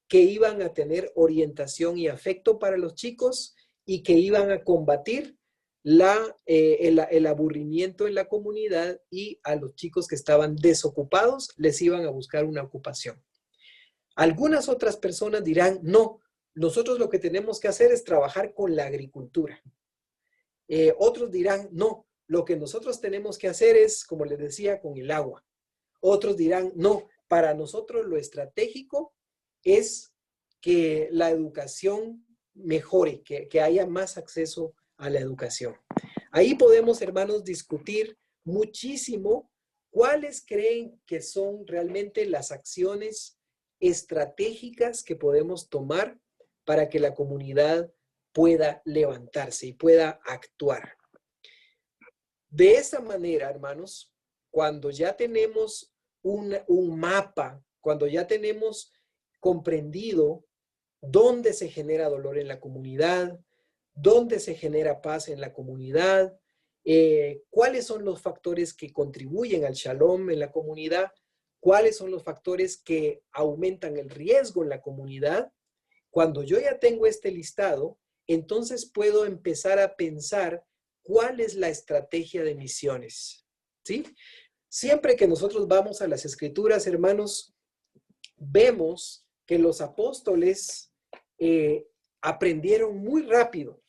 que iban a tener orientación y afecto para los chicos y que iban a combatir el aburrimiento en la comunidad, y a los chicos que estaban desocupados les iban a buscar una ocupación. Algunas otras personas dirán, no, nosotros lo que tenemos que hacer es trabajar con la agricultura. Otros dirán, no, lo que nosotros tenemos que hacer es, como les decía, con el agua. Otros dirán, no, para nosotros lo estratégico es que la educación mejore, que haya más acceso a la educación. Ahí podemos, hermanos, discutir muchísimo cuáles creen que son realmente las acciones estratégicas que podemos tomar para que la comunidad pueda levantarse y pueda actuar. De esa manera, hermanos, cuando ya tenemos un mapa, cuando ya tenemos comprendido dónde se genera dolor en la comunidad, dónde se genera paz en la comunidad, cuáles son los factores que contribuyen al shalom en la comunidad, cuáles son los factores que aumentan el riesgo en la comunidad. Cuando yo ya tengo este listado, entonces puedo empezar a pensar cuál es la estrategia de misiones, ¿sí? Siempre que nosotros vamos a las Escrituras, hermanos, vemos que los apóstoles aprendieron muy rápido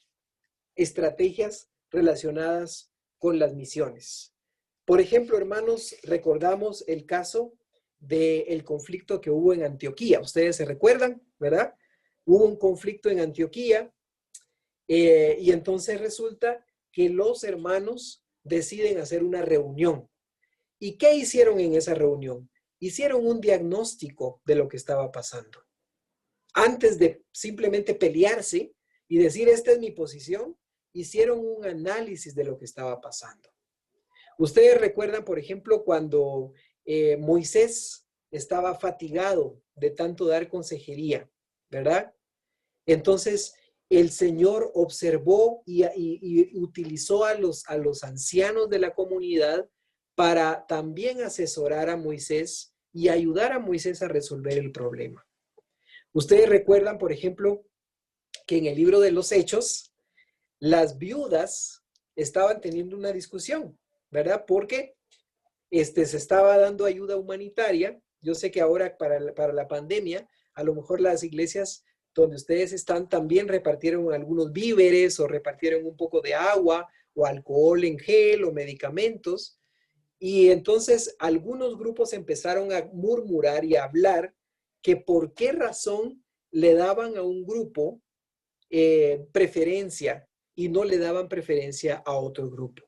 estrategias relacionadas con las misiones. Por ejemplo, hermanos, recordamos el caso del conflicto que hubo en Antioquía. Ustedes se recuerdan, ¿verdad? Hubo un conflicto en Antioquía y entonces resulta que los hermanos deciden hacer una reunión. ¿Y qué hicieron en esa reunión? Hicieron un diagnóstico de lo que estaba pasando. Antes de simplemente pelearse y decir, esta es mi posición, hicieron un análisis de lo que estaba pasando. Ustedes recuerdan, por ejemplo, cuando Moisés estaba fatigado de tanto dar consejería, ¿verdad? Entonces, el Señor observó y utilizó a los ancianos de la comunidad para también asesorar a Moisés y ayudar a Moisés a resolver el problema. Ustedes recuerdan, por ejemplo, que en el libro de los Hechos, las viudas estaban teniendo una discusión, ¿verdad? Porque se estaba dando ayuda humanitaria. Yo sé que ahora para la pandemia, a lo mejor las iglesias donde ustedes están también repartieron algunos víveres o repartieron un poco de agua o alcohol en gel o medicamentos. Y entonces algunos grupos empezaron a murmurar y a hablar que por qué razón le daban a un grupo preferencia y no le daban preferencia a otro grupo.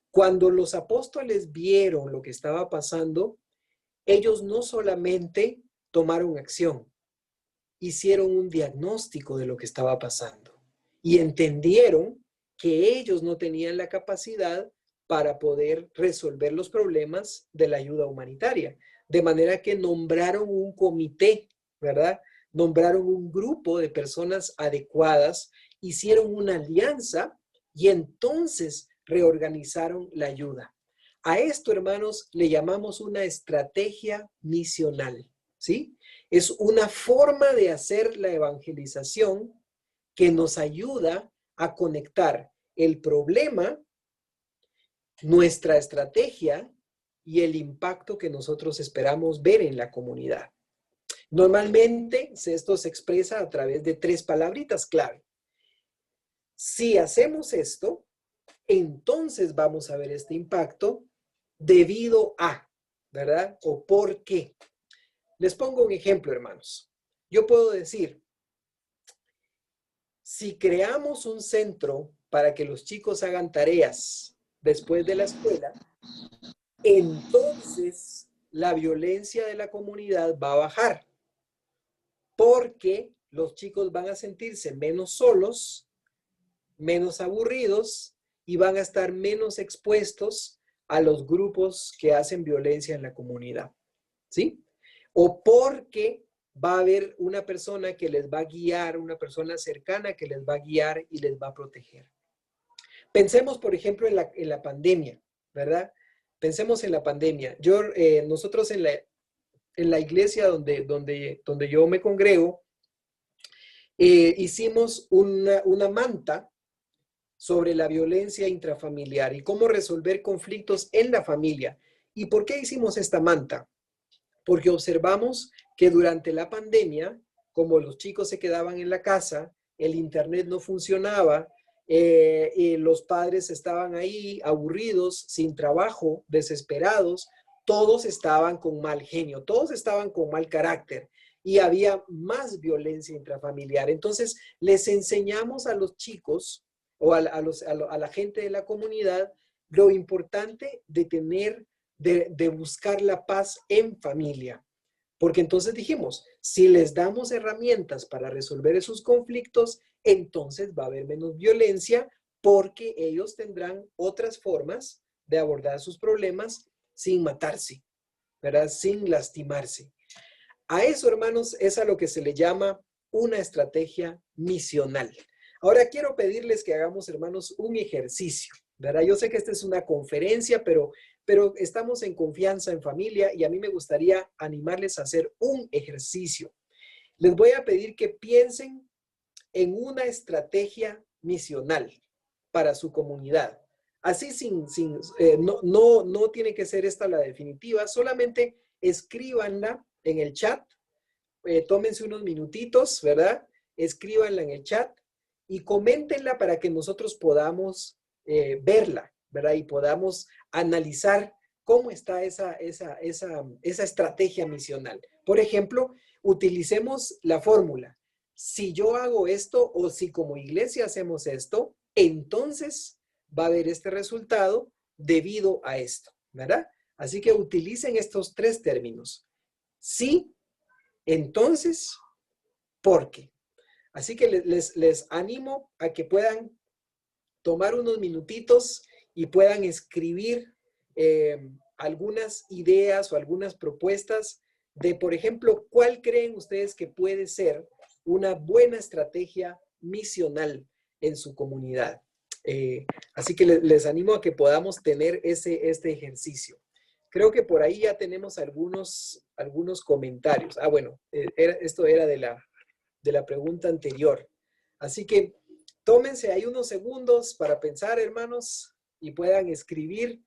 Cuando los apóstoles vieron lo que estaba pasando, ellos no solamente tomaron acción, hicieron un diagnóstico de lo que estaba pasando y entendieron que ellos no tenían la capacidad para poder resolver los problemas de la ayuda humanitaria. De manera que nombraron un comité, ¿verdad? Nombraron un grupo de personas adecuadas, hicieron una alianza y entonces reorganizaron la ayuda. A esto, hermanos, le llamamos una estrategia misional, ¿sí? Es una forma de hacer la evangelización que nos ayuda a conectar el problema, nuestra estrategia y el impacto que nosotros esperamos ver en la comunidad. Normalmente esto se expresa a través de 3 palabritas clave. Si hacemos esto, entonces vamos a ver este impacto debido a, ¿verdad? O por qué. Les pongo un ejemplo, hermanos. Yo puedo decir, si creamos un centro para que los chicos hagan tareas después de la escuela, entonces la violencia de la comunidad va a bajar, porque los chicos van a sentirse menos solos, menos aburridos y van a estar menos expuestos a los grupos que hacen violencia en la comunidad, ¿sí? O porque va a haber una persona que les va a guiar, una persona cercana que les va a guiar y les va a proteger. Pensemos, por ejemplo, en la pandemia, ¿verdad? Pensemos en la pandemia. Nosotros en la iglesia donde yo me congrego, hicimos una manta sobre la violencia intrafamiliar y cómo resolver conflictos en la familia. ¿Y por qué hicimos esta manta? Porque observamos que durante la pandemia, como los chicos se quedaban en la casa, el internet no funcionaba, y los padres estaban ahí aburridos, sin trabajo, desesperados, todos estaban con mal genio, todos estaban con mal carácter y había más violencia intrafamiliar. Entonces, les enseñamos a los chicos o a la gente de la comunidad lo importante de buscar la paz en familia. Porque entonces dijimos, si les damos herramientas para resolver esos conflictos, entonces va a haber menos violencia porque ellos tendrán otras formas de abordar sus problemas sin matarse, ¿verdad? Sin lastimarse. A eso, hermanos, es a lo que se le llama una estrategia misional. Ahora quiero pedirles que hagamos, hermanos, un ejercicio, ¿verdad? Yo sé que esta es una conferencia, pero estamos en confianza, en familia, y a mí me gustaría animarles a hacer un ejercicio. Les voy a pedir que piensen en una estrategia misional para su comunidad. Así no tiene que ser esta la definitiva, solamente escríbanla en el chat, tómense unos minutitos, ¿verdad? Escríbanla en el chat y coméntenla para que nosotros podamos verla, ¿verdad? Y podamos analizar cómo está esa estrategia misional. Por ejemplo, utilicemos la fórmula. Si yo hago esto o si como iglesia hacemos esto, entonces va a haber este resultado debido a esto, ¿verdad? Así que utilicen estos 3 términos. Sí, entonces, ¿por qué? Así que les animo a que puedan tomar unos minutitos y puedan escribir algunas ideas o algunas propuestas de, por ejemplo, ¿cuál creen ustedes que puede ser una buena estrategia misional en su comunidad? Así que les animo a que podamos tener este ejercicio. Creo que por ahí ya tenemos algunos comentarios. Ah, bueno, esto era de la pregunta anterior. Así que tómense ahí unos segundos para pensar, hermanos, y puedan escribir.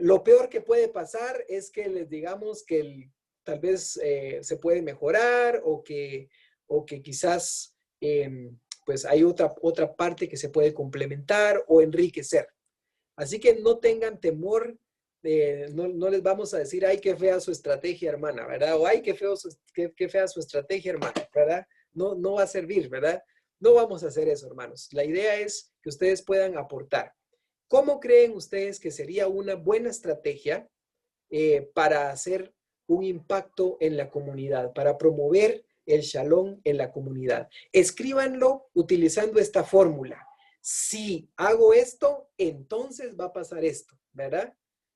Lo peor que puede pasar es que les digamos que tal vez se puede mejorar o que quizás pues hay otra parte que se puede complementar o enriquecer. Así que no tengan temor, no les vamos a decir, ay, qué fea su estrategia, hermana, ¿verdad? O ay, qué fea su estrategia, hermana, ¿verdad? No va a servir, ¿verdad? No vamos a hacer eso, hermanos. La idea es que ustedes puedan aportar. ¿Cómo creen ustedes que sería una buena estrategia para hacer un impacto en la comunidad, para promover el Shalom en la comunidad? Escríbanlo utilizando esta fórmula. Si hago esto, entonces va a pasar esto, ¿verdad?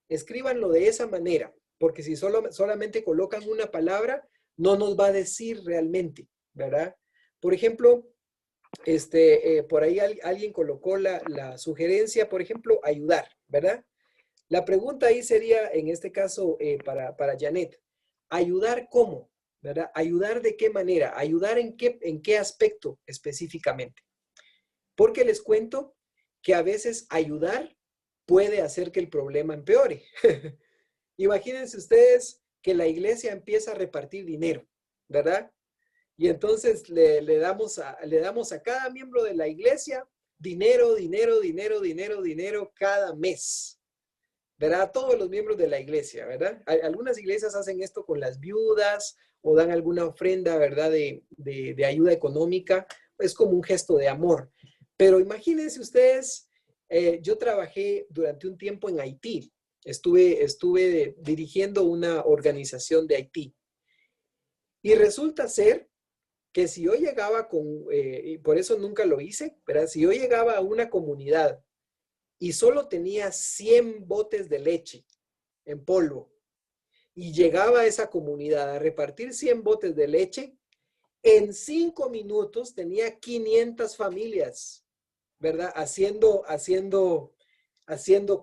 Escríbanlo de esa manera, porque si solamente colocan una palabra, no nos va a decir realmente, ¿verdad? Por ejemplo, por ahí alguien colocó la sugerencia, por ejemplo, ayudar, ¿verdad? La pregunta ahí sería, en este caso, para Janet, ¿ayudar cómo? ¿Verdad? ¿Ayudar de qué manera? ¿Ayudar en qué aspecto específicamente? Porque les cuento que a veces ayudar puede hacer que el problema empeore. Imagínense ustedes que la iglesia empieza a repartir dinero, ¿verdad? Y entonces le damos a cada miembro de la iglesia dinero cada mes, ¿verdad? Todos los miembros de la iglesia, ¿verdad? Algunas iglesias hacen esto con las viudas o dan alguna ofrenda, ¿verdad? De ayuda económica. Es como un gesto de amor. Pero imagínense ustedes, yo trabajé durante un tiempo en Haití. Estuve dirigiendo una organización de Haití. Y resulta ser que si yo llegaba y por eso nunca lo hice, ¿verdad? Si yo llegaba a una comunidad y solo tenía 100 botes de leche en polvo y llegaba a esa comunidad a repartir 100 botes de leche, en 5 minutos tenía 500 familias, ¿verdad? Haciendo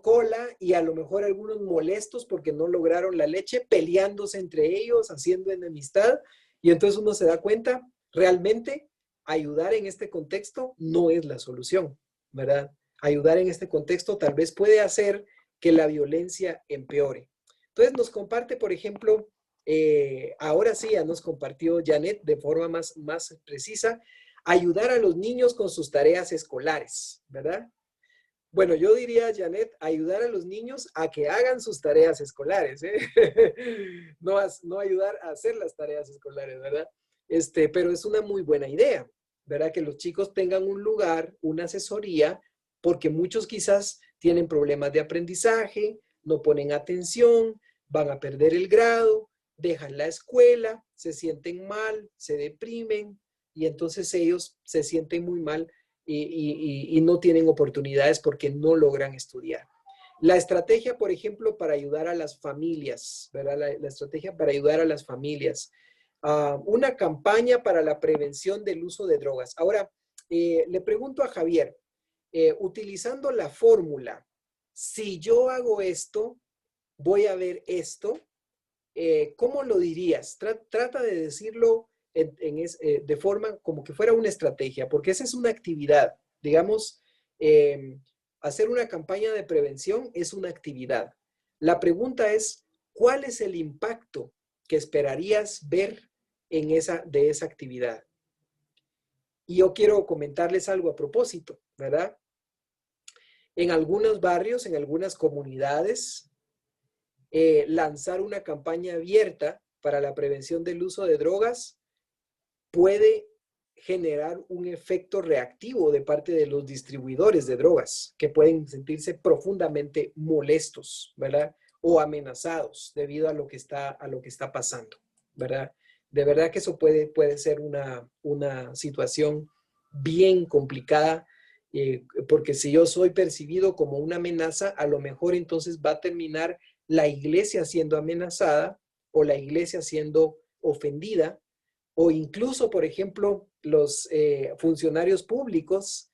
cola y a lo mejor algunos molestos porque no lograron la leche, peleándose entre ellos, haciendo enemistad. Y entonces uno se da cuenta, realmente ayudar en este contexto no es la solución, ¿verdad? Ayudar en este contexto tal vez puede hacer que la violencia empeore. Entonces nos comparte, por ejemplo, ahora sí ya nos compartió Janet de forma más precisa, ayudar a los niños con sus tareas escolares, ¿verdad? Bueno, yo diría, Janet, ayudar a los niños a que hagan sus tareas escolares, ¿eh? No ayudar a hacer las tareas escolares, ¿verdad? Pero es una muy buena idea, ¿verdad? Que los chicos tengan un lugar, una asesoría, porque muchos quizás tienen problemas de aprendizaje, no ponen atención, van a perder el grado, dejan la escuela, se sienten mal, se deprimen y entonces ellos se sienten muy mal y no tienen oportunidades porque no logran estudiar. La estrategia, por ejemplo, para ayudar a las familias, ¿verdad? La estrategia para ayudar a las familias. Una campaña para la prevención del uso de drogas. Ahora, le pregunto a Javier, utilizando la fórmula, si yo hago esto, voy a ver esto, ¿cómo lo dirías? Trata de decirlo de forma como que fuera una estrategia, porque esa es una actividad. Digamos, hacer una campaña de prevención es una actividad. La pregunta es, ¿cuál es el impacto que esperarías ver de esa actividad? Y yo quiero comentarles algo a propósito, ¿verdad? En algunos barrios, en algunas comunidades, lanzar una campaña abierta para la prevención del uso de drogas puede generar un efecto reactivo de parte de los distribuidores de drogas, que pueden sentirse profundamente molestos, ¿verdad? O amenazados debido a lo que está pasando, ¿verdad? De verdad que eso puede ser una situación bien complicada, porque si yo soy percibido como una amenaza, a lo mejor entonces va a terminar la iglesia siendo amenazada o la iglesia siendo ofendida, o incluso, por ejemplo, los funcionarios públicos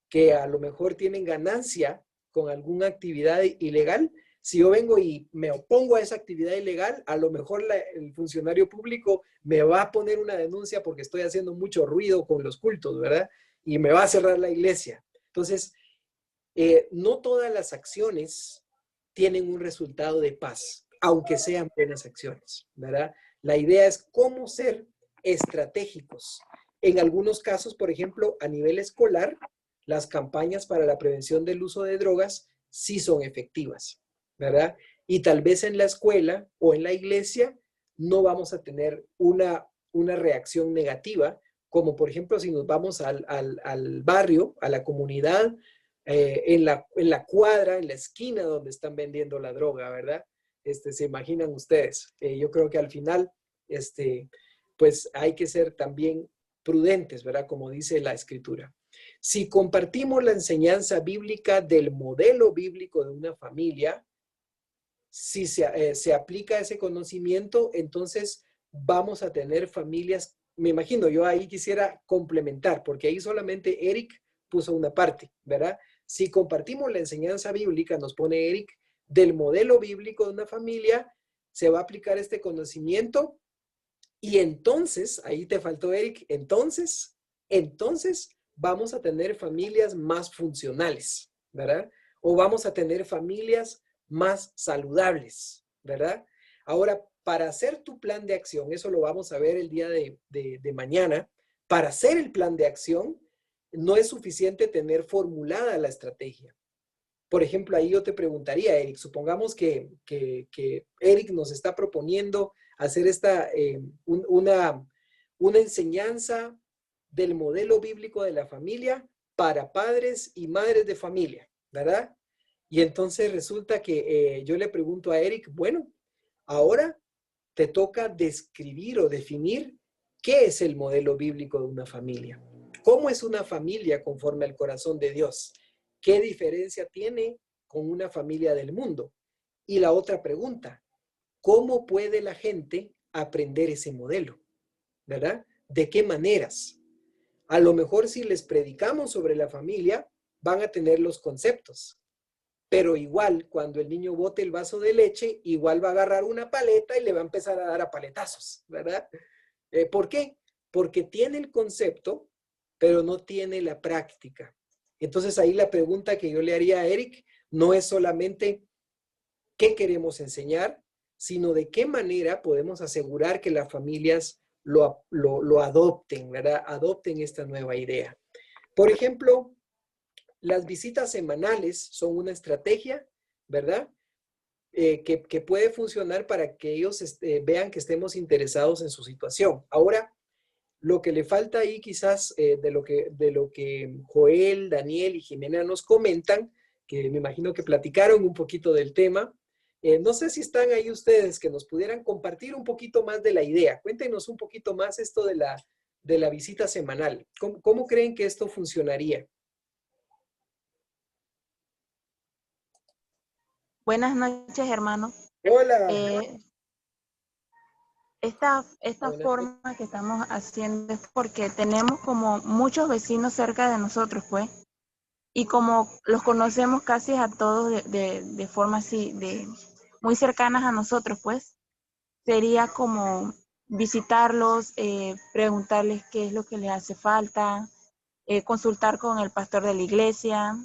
que a lo mejor tienen ganancia con alguna actividad ilegal. Si yo vengo y me opongo a esa actividad ilegal, a lo mejor el funcionario público me va a poner una denuncia porque estoy haciendo mucho ruido con los cultos, ¿verdad? Y me va a cerrar la iglesia. Entonces, no todas las acciones tienen un resultado de paz, aunque sean buenas acciones, ¿verdad? La idea es cómo ser estratégicos. En algunos casos, por ejemplo, a nivel escolar, las campañas para la prevención del uso de drogas sí son efectivas, ¿verdad? Y tal vez en la escuela o en la iglesia no vamos a tener una reacción negativa, como por ejemplo si nos vamos al barrio, a la comunidad, en la cuadra, en la esquina donde están vendiendo la droga, ¿verdad? Se imaginan ustedes. Yo creo que al final, pues hay que ser también prudentes, ¿verdad? Como dice la escritura. Si compartimos la enseñanza bíblica del modelo bíblico de una familia, si se aplica ese conocimiento, entonces vamos a tener familias, me imagino, yo ahí quisiera complementar, porque ahí solamente Eric puso una parte, ¿verdad? Si compartimos la enseñanza bíblica, nos pone Eric, del modelo bíblico de una familia, se va a aplicar este conocimiento y entonces, ahí te faltó Eric, entonces vamos a tener familias más funcionales, ¿verdad? O vamos a tener familias más saludables, ¿verdad? Ahora, para hacer tu plan de acción, eso lo vamos a ver el día de mañana, para hacer el plan de acción, no es suficiente tener formulada la estrategia. Por ejemplo, ahí yo te preguntaría, Eric, supongamos que Eric nos está proponiendo hacer una enseñanza del modelo bíblico de la familia para padres y madres de familia, ¿verdad? Y entonces resulta que yo le pregunto a Eric, bueno, ahora te toca describir o definir qué es el modelo bíblico de una familia. ¿Cómo es una familia conforme al corazón de Dios? ¿Qué diferencia tiene con una familia del mundo? Y la otra pregunta, ¿cómo puede la gente aprender ese modelo? ¿Verdad? ¿De qué maneras? A lo mejor si les predicamos sobre la familia, van a tener los conceptos. Pero igual, cuando el niño bote el vaso de leche, igual va a agarrar una paleta y le va a empezar a dar a paletazos, ¿verdad? ¿Por qué? Porque tiene el concepto, pero no tiene la práctica. Entonces ahí la pregunta que yo le haría a Eric no es solamente qué queremos enseñar, sino de qué manera podemos asegurar que las familias lo adopten, ¿verdad? Adopten esta nueva idea. Por ejemplo, las visitas semanales son una estrategia, ¿verdad? Que puede funcionar para que ellos vean que estemos interesados en su situación. Ahora, lo que le falta ahí quizás de lo que Joel, Daniel y Jimena nos comentan, que me imagino que platicaron un poquito del tema, no sé si están ahí ustedes que nos pudieran compartir un poquito más de la idea. Cuéntenos un poquito más esto de la visita semanal. ¿Cómo creen que esto funcionaría? Buenas noches, hermano. Hola. Esta Buenas forma que estamos haciendo es porque tenemos como muchos vecinos cerca de nosotros, pues, y como los conocemos casi a todos de forma así, muy cercanas a nosotros, pues, sería como visitarlos, preguntarles qué es lo que les hace falta, consultar con el pastor de la iglesia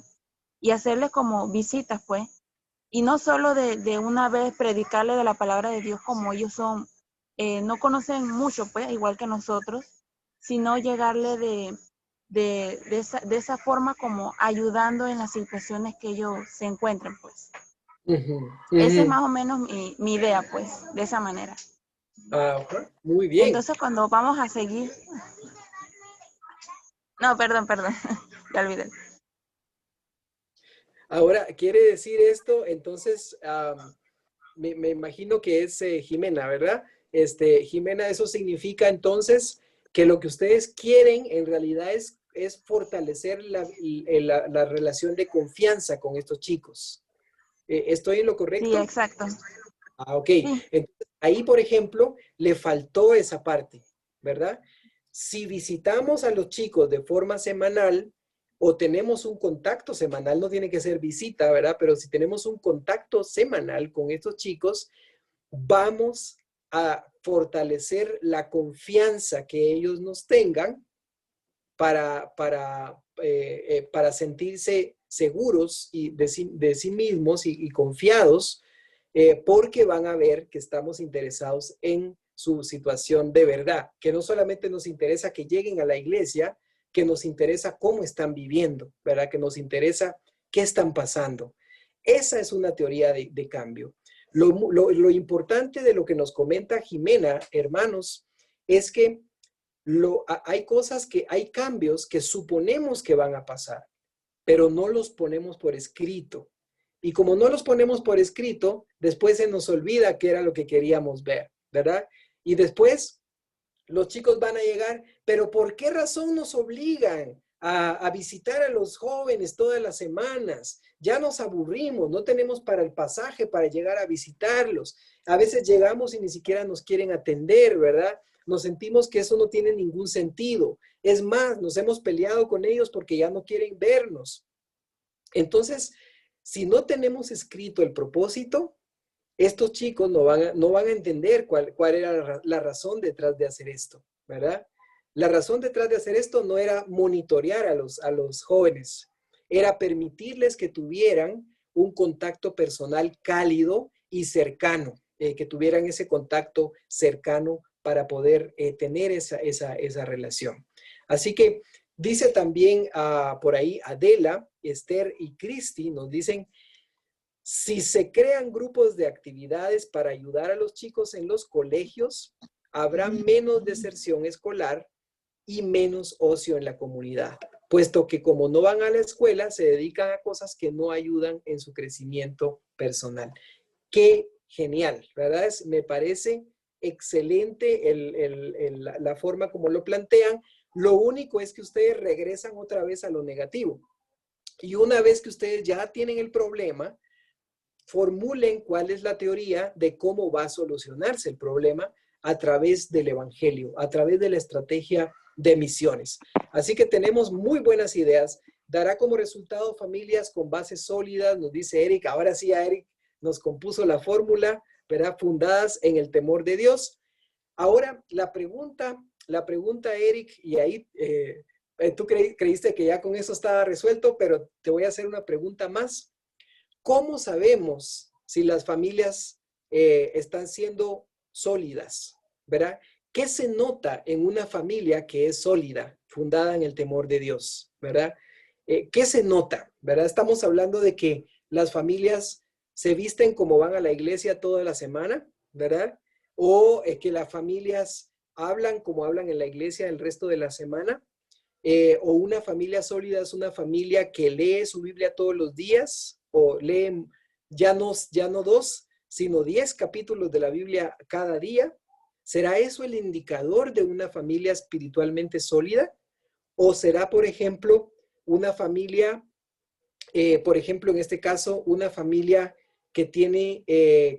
y hacerles como visitas, pues. Y no solo de una vez predicarle de la palabra de Dios como ellos son, no conocen mucho, pues, igual que nosotros, sino llegarle de esa forma como ayudando en las situaciones que ellos se encuentren, pues. Esa es más o menos mi idea, pues, de esa manera. Muy bien. Entonces, cuando vamos a seguir, No, perdón, ya olvidé. Ahora, quiere decir esto, entonces, me imagino que es Jimena, ¿verdad? Jimena, eso significa entonces que lo que ustedes quieren en realidad es fortalecer la relación de confianza con estos chicos. ¿Estoy en lo Sí, correcto? exacto. Ok. Sí, Entonces, ahí, por ejemplo, le faltó esa parte, ¿verdad? Si visitamos a los chicos de forma semanal o tenemos un contacto semanal, no tiene que ser visita, ¿verdad? Pero si tenemos un contacto semanal con estos chicos, vamos a fortalecer la confianza que ellos nos tengan para sentirse seguros y de sí mismos y confiados, porque van a ver que estamos interesados en su situación de verdad, que no solamente nos interesa que lleguen a la iglesia, que nos interesa cómo están viviendo, ¿verdad? Que nos interesa qué están pasando. Esa es una teoría de cambio. Lo importante de lo que nos comenta Jimena, hermanos, es que hay cambios que suponemos que van a pasar, pero no los ponemos por escrito. Y como no los ponemos por escrito, después se nos olvida qué era lo que queríamos ver, ¿verdad? Y después los chicos van a llegar, pero ¿por qué razón nos obligan a visitar a los jóvenes todas las semanas? Ya nos aburrimos, no tenemos para el pasaje para llegar a visitarlos. A veces llegamos y ni siquiera nos quieren atender, ¿verdad? Nos sentimos que eso no tiene ningún sentido. Es más, nos hemos peleado con ellos porque ya no quieren vernos. Entonces, si no tenemos escrito el propósito, estos chicos no van a entender cuál era la razón detrás de hacer esto, ¿verdad? La razón detrás de hacer esto no era monitorear a los jóvenes, era permitirles que tuvieran un contacto personal cálido y cercano, que tuvieran ese contacto cercano para poder tener esa relación. Así que dice también por ahí Adela, Esther y Cristi, nos dicen: si se crean grupos de actividades para ayudar a los chicos en los colegios, habrá menos deserción escolar y menos ocio en la comunidad, puesto que como no van a la escuela, se dedican a cosas que no ayudan en su crecimiento personal. Qué genial, ¿verdad? Me parece excelente la forma como lo plantean. Lo único es que ustedes regresan otra vez a lo negativo. Y una vez que ustedes ya tienen el problema, formulen cuál es la teoría de cómo va a solucionarse el problema a través del evangelio, a través de la estrategia de misiones. Así que tenemos muy buenas ideas. Dará como resultado familias con bases sólidas, nos dice Eric. Ahora sí, a Eric nos compuso la fórmula, ¿verdad? Fundadas en el temor de Dios. Ahora, la pregunta, Eric, y ahí tú creíste que ya con eso estaba resuelto, pero te voy a hacer una pregunta más. ¿Cómo sabemos si las familias están siendo sólidas? ¿Verdad? ¿Qué se nota en una familia que es sólida, fundada en el temor de Dios? ¿Verdad? ¿Qué se nota? ¿Verdad? Estamos hablando de que las familias se visten como van a la iglesia toda la semana, ¿verdad? O que las familias hablan como hablan en la iglesia el resto de la semana. O una familia sólida es una familia que lee su Biblia todos los días, o lee ya no 2, sino 10 capítulos de la Biblia cada día. ¿Será eso el indicador de una familia espiritualmente sólida? ¿O será, por ejemplo, una familia, por ejemplo, en este caso, una familia que tiene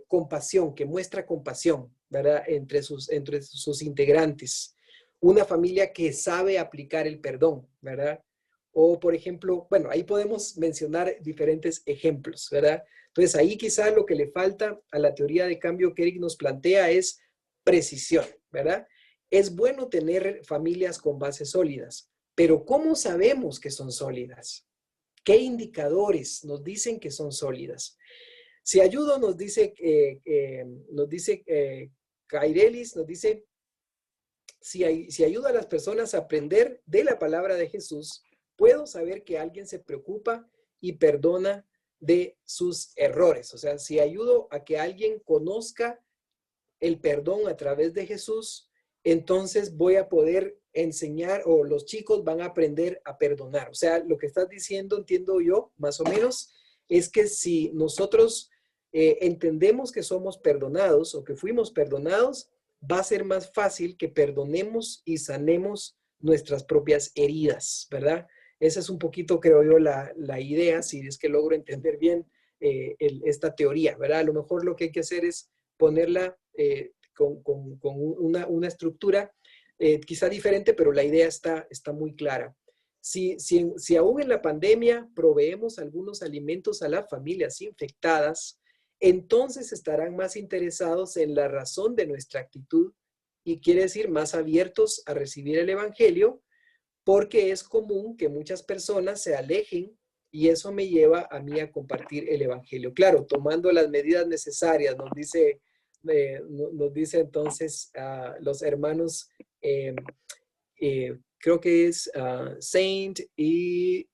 compasión, que muestra compasión, ¿verdad? Entre sus integrantes? Una familia que sabe aplicar el perdón, ¿verdad? O, por ejemplo, bueno, ahí podemos mencionar diferentes ejemplos, ¿verdad? Entonces, ahí quizá lo que le falta a la teoría de cambio que Eric nos plantea es precisión, ¿verdad? Es bueno tener familias con bases sólidas, pero ¿cómo sabemos que son sólidas? ¿Qué indicadores nos dicen que son sólidas? Si ayudo, nos dice Kairelis, nos dice, si ayuda a las personas a aprender de la palabra de Jesús, puedo saber que alguien se preocupa y perdona de sus errores. O sea, si ayudo a que alguien conozca el perdón a través de Jesús entonces voy a poder enseñar o los chicos van a aprender a perdonar. O sea, lo que estás diciendo, entiendo yo, más o menos, es que si nosotros entendemos que somos perdonados o que fuimos perdonados, va a ser más fácil que perdonemos y sanemos nuestras propias heridas, ¿verdad? Esa es un poquito, creo yo, la idea, si es que logro entender bien esta teoría, ¿verdad? A lo mejor lo que hay que hacer es ponerla con una estructura quizá diferente, pero la idea está muy clara. Si aún en la pandemia proveemos algunos alimentos a las familias infectadas, entonces estarán más interesados en la razón de nuestra actitud y quiere decir más abiertos a recibir el evangelio, porque es común que muchas personas se alejen y eso me lleva a mí a compartir el evangelio. Claro, tomando las medidas necesarias, nos dice entonces los hermanos, creo que es Saint y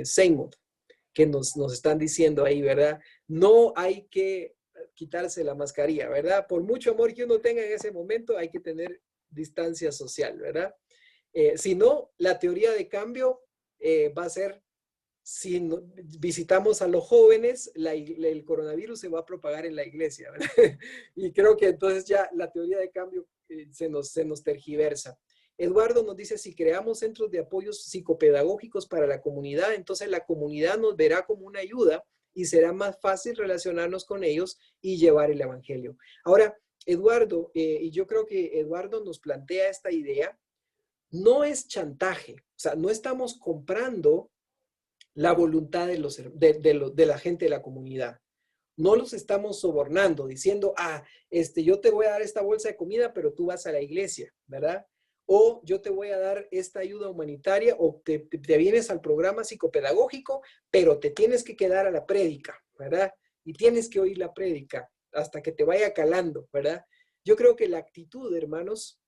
Seymour, que nos están diciendo ahí, ¿verdad? No hay que quitarse la mascarilla, ¿verdad? Por mucho amor que uno tenga en ese momento, hay que tener distancia social, ¿verdad? Si no, la teoría de cambio va a ser, si visitamos a los jóvenes, el coronavirus se va a propagar en la iglesia, ¿verdad? Y creo que entonces ya la teoría de cambio se nos tergiversa. Eduardo nos dice, si creamos centros de apoyos psicopedagógicos para la comunidad, entonces la comunidad nos verá como una ayuda y será más fácil relacionarnos con ellos y llevar el evangelio. Ahora, Eduardo, y yo creo que Eduardo nos plantea esta idea, no es chantaje, o sea, no estamos comprando la voluntad de la gente de la comunidad. No los estamos sobornando, diciendo, yo te voy a dar esta bolsa de comida, pero tú vas a la iglesia, ¿verdad? O yo te voy a dar esta ayuda humanitaria, o te vienes al programa psicopedagógico, pero te tienes que quedar a la prédica, ¿verdad? Y tienes que oír la prédica hasta que te vaya calando, ¿verdad? Yo creo que la actitud, hermanos,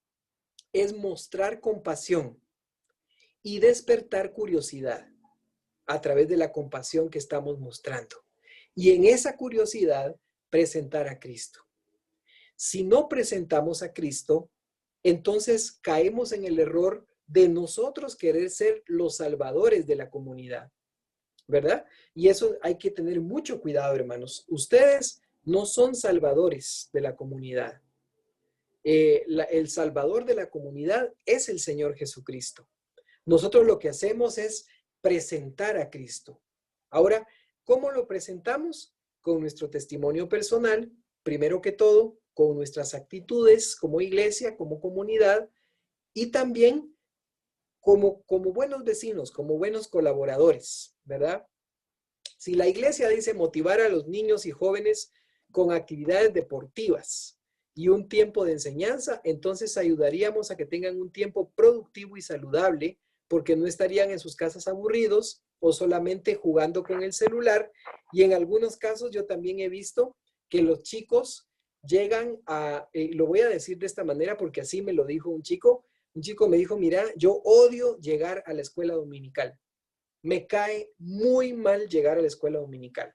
es mostrar compasión y despertar curiosidad a través de la compasión que estamos mostrando. Y en esa curiosidad, presentar a Cristo. Si no presentamos a Cristo, entonces caemos en el error de nosotros querer ser los salvadores de la comunidad, ¿verdad? Y eso hay que tener mucho cuidado, hermanos. Ustedes no son salvadores de la comunidad. El salvador de la comunidad es el Señor Jesucristo. Nosotros lo que hacemos es presentar a Cristo. Ahora, ¿cómo lo presentamos? Con nuestro testimonio personal, primero que todo, con nuestras actitudes como iglesia, como comunidad, y también como buenos vecinos, como buenos colaboradores, ¿verdad? Si la iglesia dice motivar a los niños y jóvenes con actividades deportivas y un tiempo de enseñanza, entonces ayudaríamos a que tengan un tiempo productivo y saludable, porque no estarían en sus casas aburridos o solamente jugando con el celular. Y en algunos casos yo también he visto que los chicos llegan lo voy a decir de esta manera porque así me lo dijo un chico me dijo, mira, yo odio llegar a la escuela dominical. Me cae muy mal llegar a la escuela dominical,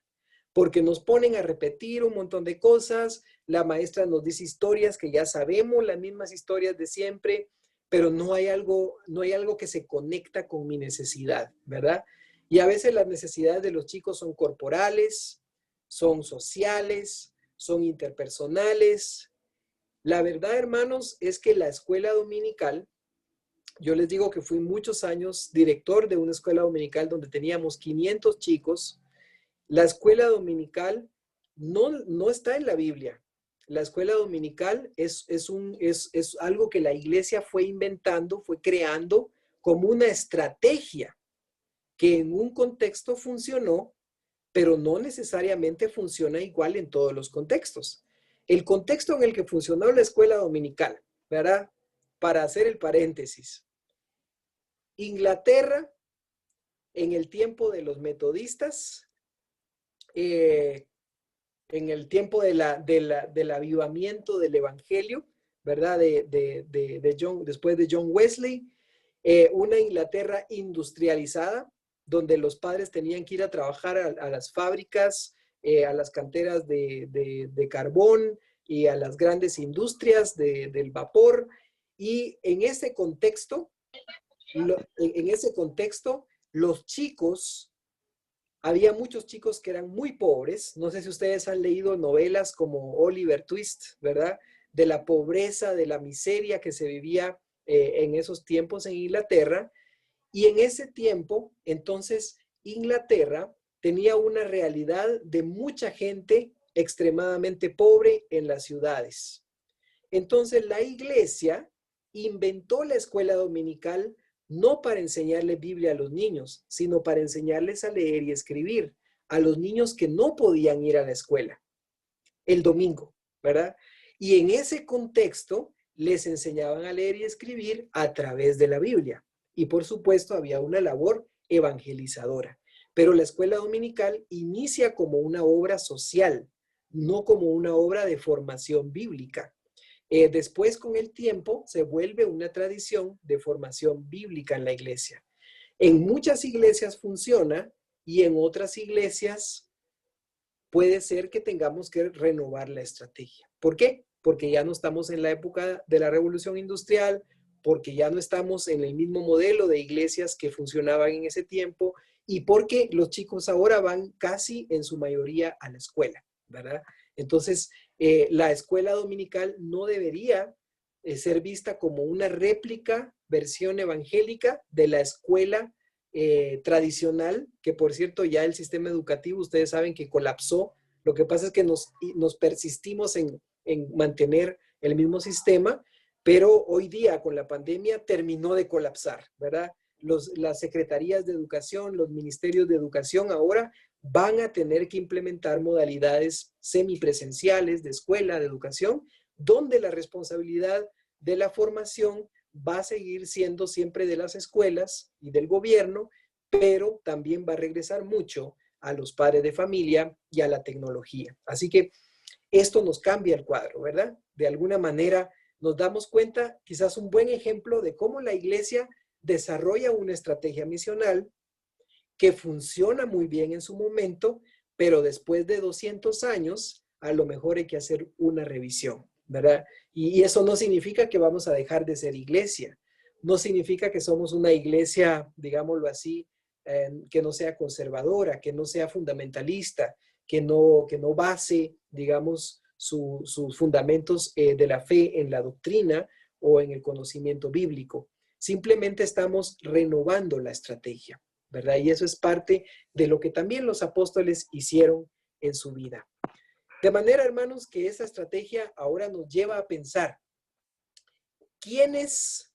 porque nos ponen a repetir un montón de cosas, la maestra nos dice historias que ya sabemos, las mismas historias de siempre, pero no hay algo que se conecta con mi necesidad, ¿verdad? Y a veces las necesidades de los chicos son corporales, son sociales, son interpersonales. La verdad, hermanos, es que la escuela dominical, yo les digo que fui muchos años director de una escuela dominical donde teníamos 500 chicos. La escuela dominical no está en la Biblia. La escuela dominical es algo que la iglesia fue inventando, fue creando como una estrategia que en un contexto funcionó, pero no necesariamente funciona igual en todos los contextos. El contexto en el que funcionó la escuela dominical, ¿verdad? Para hacer el paréntesis. Inglaterra, en el tiempo de los metodistas, en el tiempo del avivamiento del evangelio, ¿verdad? Después de John Wesley, una Inglaterra industrializada, donde los padres tenían que ir a trabajar a las fábricas, a las canteras de carbón y a las grandes industrias del vapor, Y en ese contexto, los chicos, había muchos chicos que eran muy pobres. No sé si ustedes han leído novelas como Oliver Twist, ¿verdad? De la pobreza, de la miseria que se vivía en esos tiempos en Inglaterra. Y en ese tiempo, entonces, Inglaterra tenía una realidad de mucha gente extremadamente pobre en las ciudades. Entonces, la iglesia inventó la escuela dominical no para enseñarle Biblia a los niños, sino para enseñarles a leer y escribir a los niños que no podían ir a la escuela el domingo, ¿verdad? Y en ese contexto les enseñaban a leer y escribir a través de la Biblia. Y por supuesto había una labor evangelizadora. Pero la escuela dominical inicia como una obra social, no como una obra de formación bíblica. Después, con el tiempo, se vuelve una tradición de formación bíblica en la iglesia. En muchas iglesias funciona y en otras iglesias puede ser que tengamos que renovar la estrategia. ¿Por qué? Porque ya no estamos en la época de la revolución industrial, porque ya no estamos en el mismo modelo de iglesias que funcionaban en ese tiempo y porque los chicos ahora van casi en su mayoría a la escuela, ¿verdad? Entonces, la escuela dominical no debería ser vista como una réplica, versión evangélica de la escuela tradicional, que por cierto ya el sistema educativo, ustedes saben que colapsó. Lo que pasa es que nos persistimos en mantener el mismo sistema, pero hoy día con la pandemia terminó de colapsar, ¿verdad? Las secretarías de educación, los ministerios de educación ahora van a tener que implementar modalidades semipresenciales de escuela, de educación, donde la responsabilidad de la formación va a seguir siendo siempre de las escuelas y del gobierno, pero también va a regresar mucho a los padres de familia y a la tecnología. Así que esto nos cambia el cuadro, ¿verdad? De alguna manera nos damos cuenta, quizás un buen ejemplo de cómo la iglesia desarrolla una estrategia misional que funciona muy bien en su momento, pero después de 200 años, a lo mejor hay que hacer una revisión, ¿verdad? Y eso no significa que vamos a dejar de ser iglesia. No significa que somos una iglesia, digámoslo así, que no sea conservadora, que no sea fundamentalista, que no base, digamos, sus fundamentos de la fe en la doctrina o en el conocimiento bíblico. Simplemente estamos renovando la estrategia, ¿verdad? Y eso es parte de lo que también los apóstoles hicieron en su vida. De manera, hermanos, que esa estrategia ahora nos lleva a pensar, ¿quiénes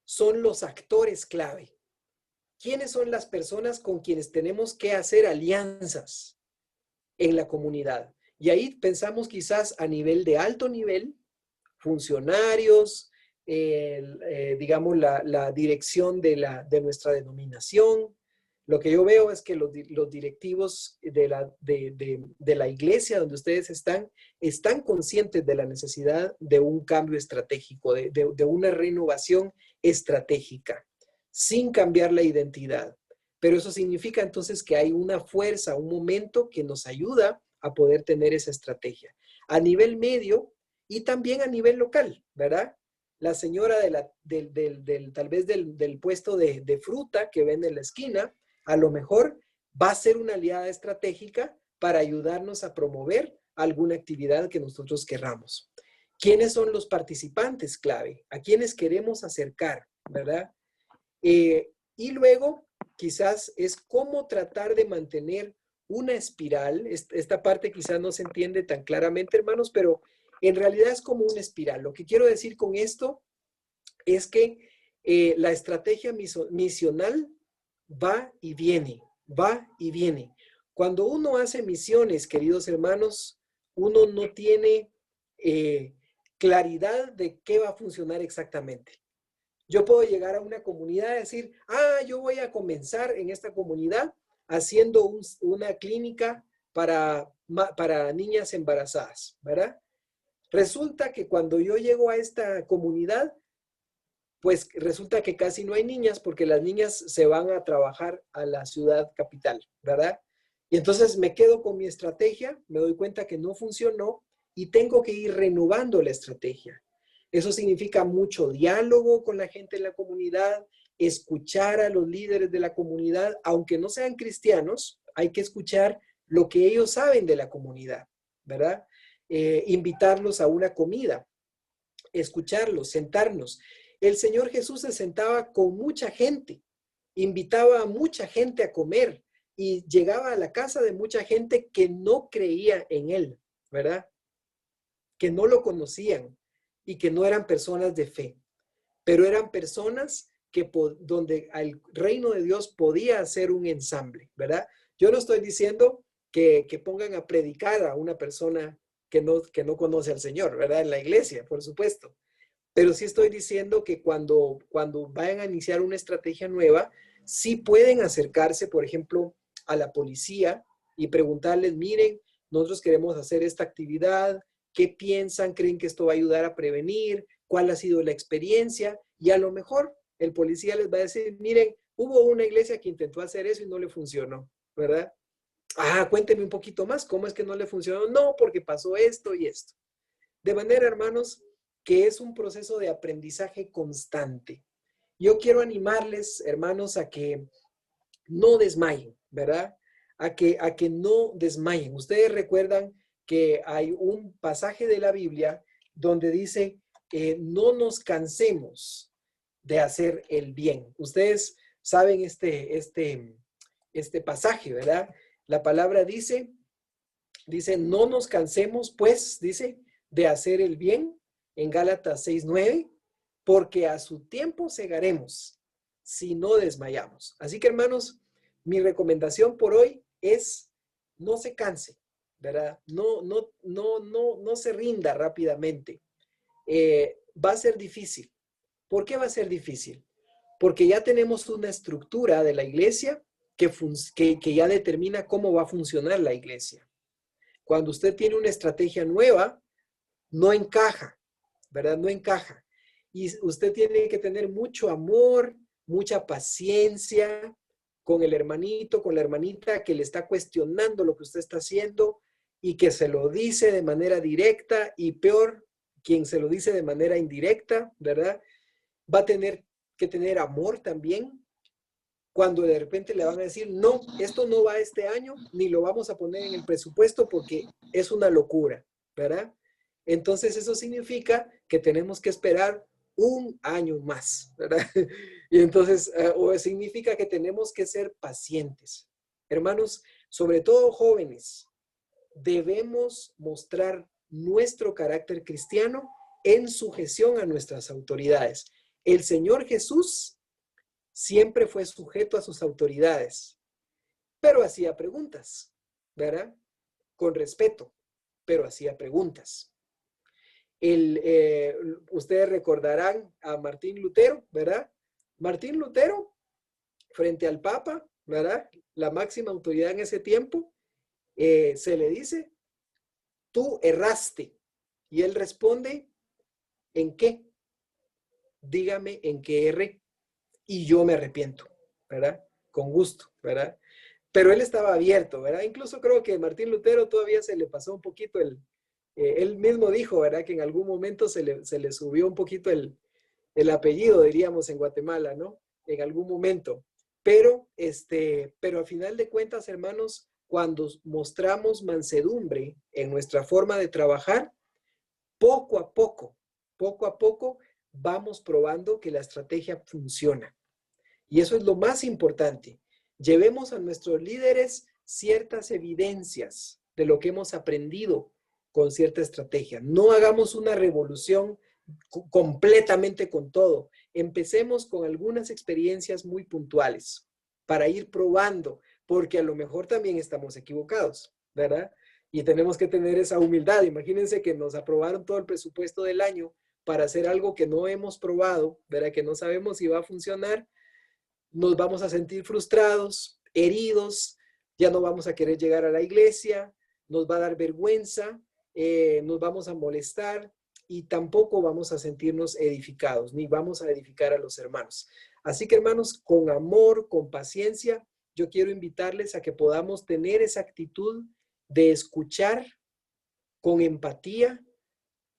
son los actores clave? ¿Quiénes son las personas con quienes tenemos que hacer alianzas en la comunidad? Y ahí pensamos quizás a nivel de alto nivel, funcionarios, digamos, la dirección de nuestra denominación. Lo que yo veo es que los directivos de la iglesia donde ustedes están conscientes de la necesidad de un cambio estratégico, de una renovación estratégica, sin cambiar la identidad. Pero eso significa entonces que hay una fuerza, un momento que nos ayuda a poder tener esa estrategia. A nivel medio y también a nivel local, ¿verdad? La señora tal vez del puesto de fruta que vende en la esquina, a lo mejor va a ser una aliada estratégica para ayudarnos a promover alguna actividad que nosotros querramos. ¿Quiénes son los participantes clave? ¿A quiénes queremos acercar, verdad? Y luego, quizás es cómo tratar de mantener una espiral. Esta parte quizás no se entiende tan claramente, hermanos, pero en realidad es como una espiral. Lo que quiero decir con esto es que la estrategia misional va y viene, va y viene. Cuando uno hace misiones, queridos hermanos, uno no tiene claridad de qué va a funcionar exactamente. Yo puedo llegar a una comunidad y decir, yo voy a comenzar en esta comunidad haciendo una clínica para niñas embarazadas, ¿verdad? Resulta que cuando yo llego a esta comunidad, pues resulta que casi no hay niñas porque las niñas se van a trabajar a la ciudad capital, ¿verdad? Y entonces me quedo con mi estrategia, me doy cuenta que no funcionó y tengo que ir renovando la estrategia. Eso significa mucho diálogo con la gente en la comunidad, escuchar a los líderes de la comunidad, aunque no sean cristianos, hay que escuchar lo que ellos saben de la comunidad, ¿verdad? Invitarlos a una comida, escucharlos, sentarnos. El Señor Jesús se sentaba con mucha gente, invitaba a mucha gente a comer y llegaba a la casa de mucha gente que no creía en Él, ¿verdad? Que no lo conocían y que no eran personas de fe, pero eran personas que donde el reino de Dios podía hacer un ensamble, ¿verdad? Yo no estoy diciendo que pongan a predicar a una persona que no conoce al Señor, ¿verdad? En la iglesia, por supuesto. Pero sí estoy diciendo que cuando vayan a iniciar una estrategia nueva, sí pueden acercarse, por ejemplo, a la policía y preguntarles, miren, nosotros queremos hacer esta actividad, ¿qué piensan? ¿Creen que esto va a ayudar a prevenir? ¿Cuál ha sido la experiencia? Y a lo mejor el policía les va a decir, miren, hubo una iglesia que intentó hacer eso y no le funcionó, ¿verdad? Ah, cuénteme un poquito más, ¿cómo es que no le funcionó? No, porque pasó esto y esto. De manera, hermanos, que es un proceso de aprendizaje constante. Yo quiero animarles, hermanos, a que no desmayen, ¿verdad? A que no desmayen. Ustedes recuerdan que hay un pasaje de la Biblia donde dice, no nos cansemos de hacer el bien. Ustedes saben este pasaje, ¿verdad? La palabra dice, no nos cansemos, pues, dice, de hacer el bien, en Gálatas 6:9, porque a su tiempo segaremos si no desmayamos. Así que, hermanos, mi recomendación por hoy es no se canse, ¿verdad? No se rinda rápidamente. Va a ser difícil. ¿Por qué va a ser difícil? Porque ya tenemos una estructura de la iglesia que ya determina cómo va a funcionar la iglesia. Cuando usted tiene una estrategia nueva, no encaja, ¿verdad? No encaja. Y usted tiene que tener mucho amor, mucha paciencia con el hermanito, con la hermanita que le está cuestionando lo que usted está haciendo y que se lo dice de manera directa y peor, quien se lo dice de manera indirecta, ¿verdad? Va a tener que tener amor también. Cuando de repente le van a decir, no, esto no va este año, ni lo vamos a poner en el presupuesto porque es una locura, ¿verdad? Entonces eso significa que tenemos que esperar un año más, ¿verdad? Y entonces, o significa que tenemos que ser pacientes. Hermanos, sobre todo jóvenes, debemos mostrar nuestro carácter cristiano en sujeción a nuestras autoridades. El Señor Jesús siempre fue sujeto a sus autoridades, pero hacía preguntas, ¿verdad? Con respeto, pero hacía preguntas. Ustedes recordarán a Martín Lutero, ¿verdad? Martín Lutero, frente al Papa, ¿verdad? La máxima autoridad en ese tiempo, se le dice, tú erraste. Y él responde, ¿en qué? Dígame en qué erré. Y yo me arrepiento, ¿verdad? Con gusto, ¿verdad? Pero él estaba abierto, ¿verdad? Incluso creo que Martín Lutero todavía se le pasó un poquito él mismo dijo, ¿verdad? Que en algún momento se le subió un poquito el apellido, diríamos en Guatemala, ¿no? En algún momento. Pero a final de cuentas, hermanos, cuando mostramos mansedumbre en nuestra forma de trabajar, poco a poco, vamos probando que la estrategia funciona. Y eso es lo más importante. Llevemos a nuestros líderes ciertas evidencias de lo que hemos aprendido con cierta estrategia. No hagamos una revolución completamente con todo. Empecemos con algunas experiencias muy puntuales para ir probando, porque a lo mejor también estamos equivocados, ¿verdad? Y tenemos que tener esa humildad. Imagínense que nos aprobaron todo el presupuesto del año para hacer algo que no hemos probado, ¿verdad? Que no sabemos si va a funcionar. Nos vamos a sentir frustrados, heridos, ya no vamos a querer llegar a la iglesia, nos va a dar vergüenza, nos vamos a molestar y tampoco vamos a sentirnos edificados, ni vamos a edificar a los hermanos. Así que, hermanos, con amor, con paciencia, yo quiero invitarles a que podamos tener esa actitud de escuchar con empatía,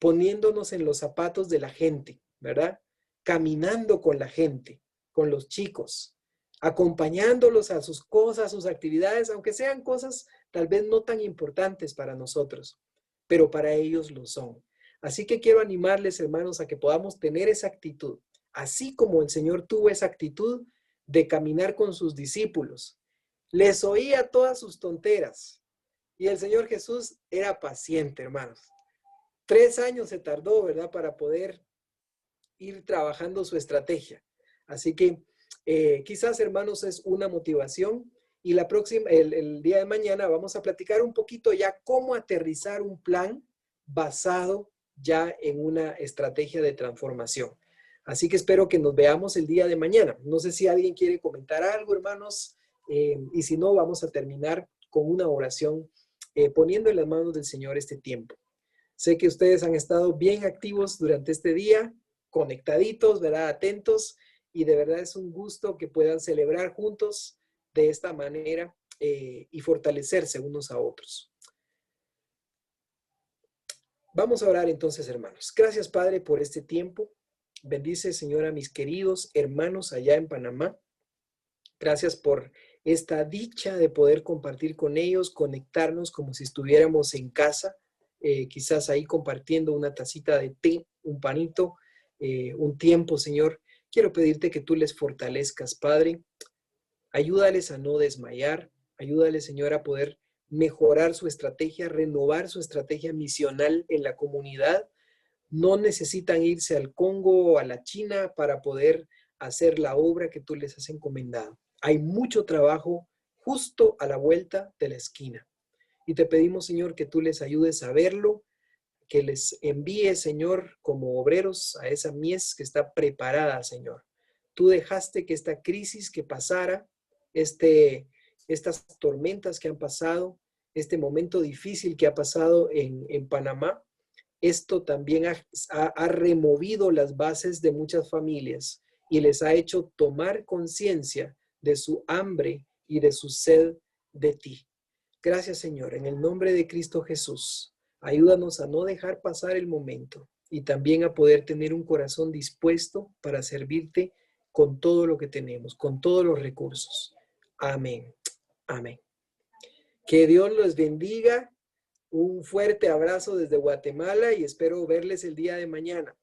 poniéndonos en los zapatos de la gente, ¿verdad? Caminando con la gente, con los chicos, acompañándolos a sus cosas, a sus actividades, aunque sean cosas tal vez no tan importantes para nosotros, pero para ellos lo son. Así que quiero animarles, hermanos, a que podamos tener esa actitud, así como el Señor tuvo esa actitud de caminar con sus discípulos. Les oía todas sus tonteras y el Señor Jesús era paciente, hermanos. 3 años se tardó, ¿verdad?, para poder ir trabajando su estrategia. Así que quizás, hermanos, es una motivación, y el día de mañana vamos a platicar un poquito ya cómo aterrizar un plan basado ya en una estrategia de transformación. Así que espero que nos veamos el día de mañana. No sé si alguien quiere comentar algo, hermanos, y si no, vamos a terminar con una oración poniendo en las manos del Señor este tiempo. Sé que ustedes han estado bien activos durante este día, conectaditos, ¿verdad? Atentos, y de verdad es un gusto que puedan celebrar juntos de esta manera y fortalecerse unos a otros. Vamos a orar entonces, hermanos. Gracias, Padre, por este tiempo. Bendice, Señor, a mis queridos hermanos allá en Panamá. Gracias por esta dicha de poder compartir con ellos, conectarnos como si estuviéramos en casa, quizás ahí compartiendo una tacita de té, un panito, un tiempo, Señor. Quiero pedirte que tú les fortalezcas, Padre. Ayúdales a no desmayar. Ayúdales, Señor, a poder mejorar su estrategia, renovar su estrategia misional en la comunidad. No necesitan irse al Congo o a la China para poder hacer la obra que tú les has encomendado. Hay mucho trabajo justo a la vuelta de la esquina. Y te pedimos, Señor, que tú les ayudes a verlo, que les envíes, Señor, como obreros a esa mies que está preparada, Señor. Tú dejaste que esta crisis que pasara, estas tormentas que han pasado, este momento difícil que ha pasado en Panamá, esto también ha removido las bases de muchas familias y les ha hecho tomar conciencia de su hambre y de su sed de ti. Gracias, Señor, en el nombre de Cristo Jesús. Ayúdanos a no dejar pasar el momento y también a poder tener un corazón dispuesto para servirte con todo lo que tenemos, con todos los recursos. Amén. Amén. Que Dios los bendiga. Un fuerte abrazo desde Guatemala y espero verles el día de mañana.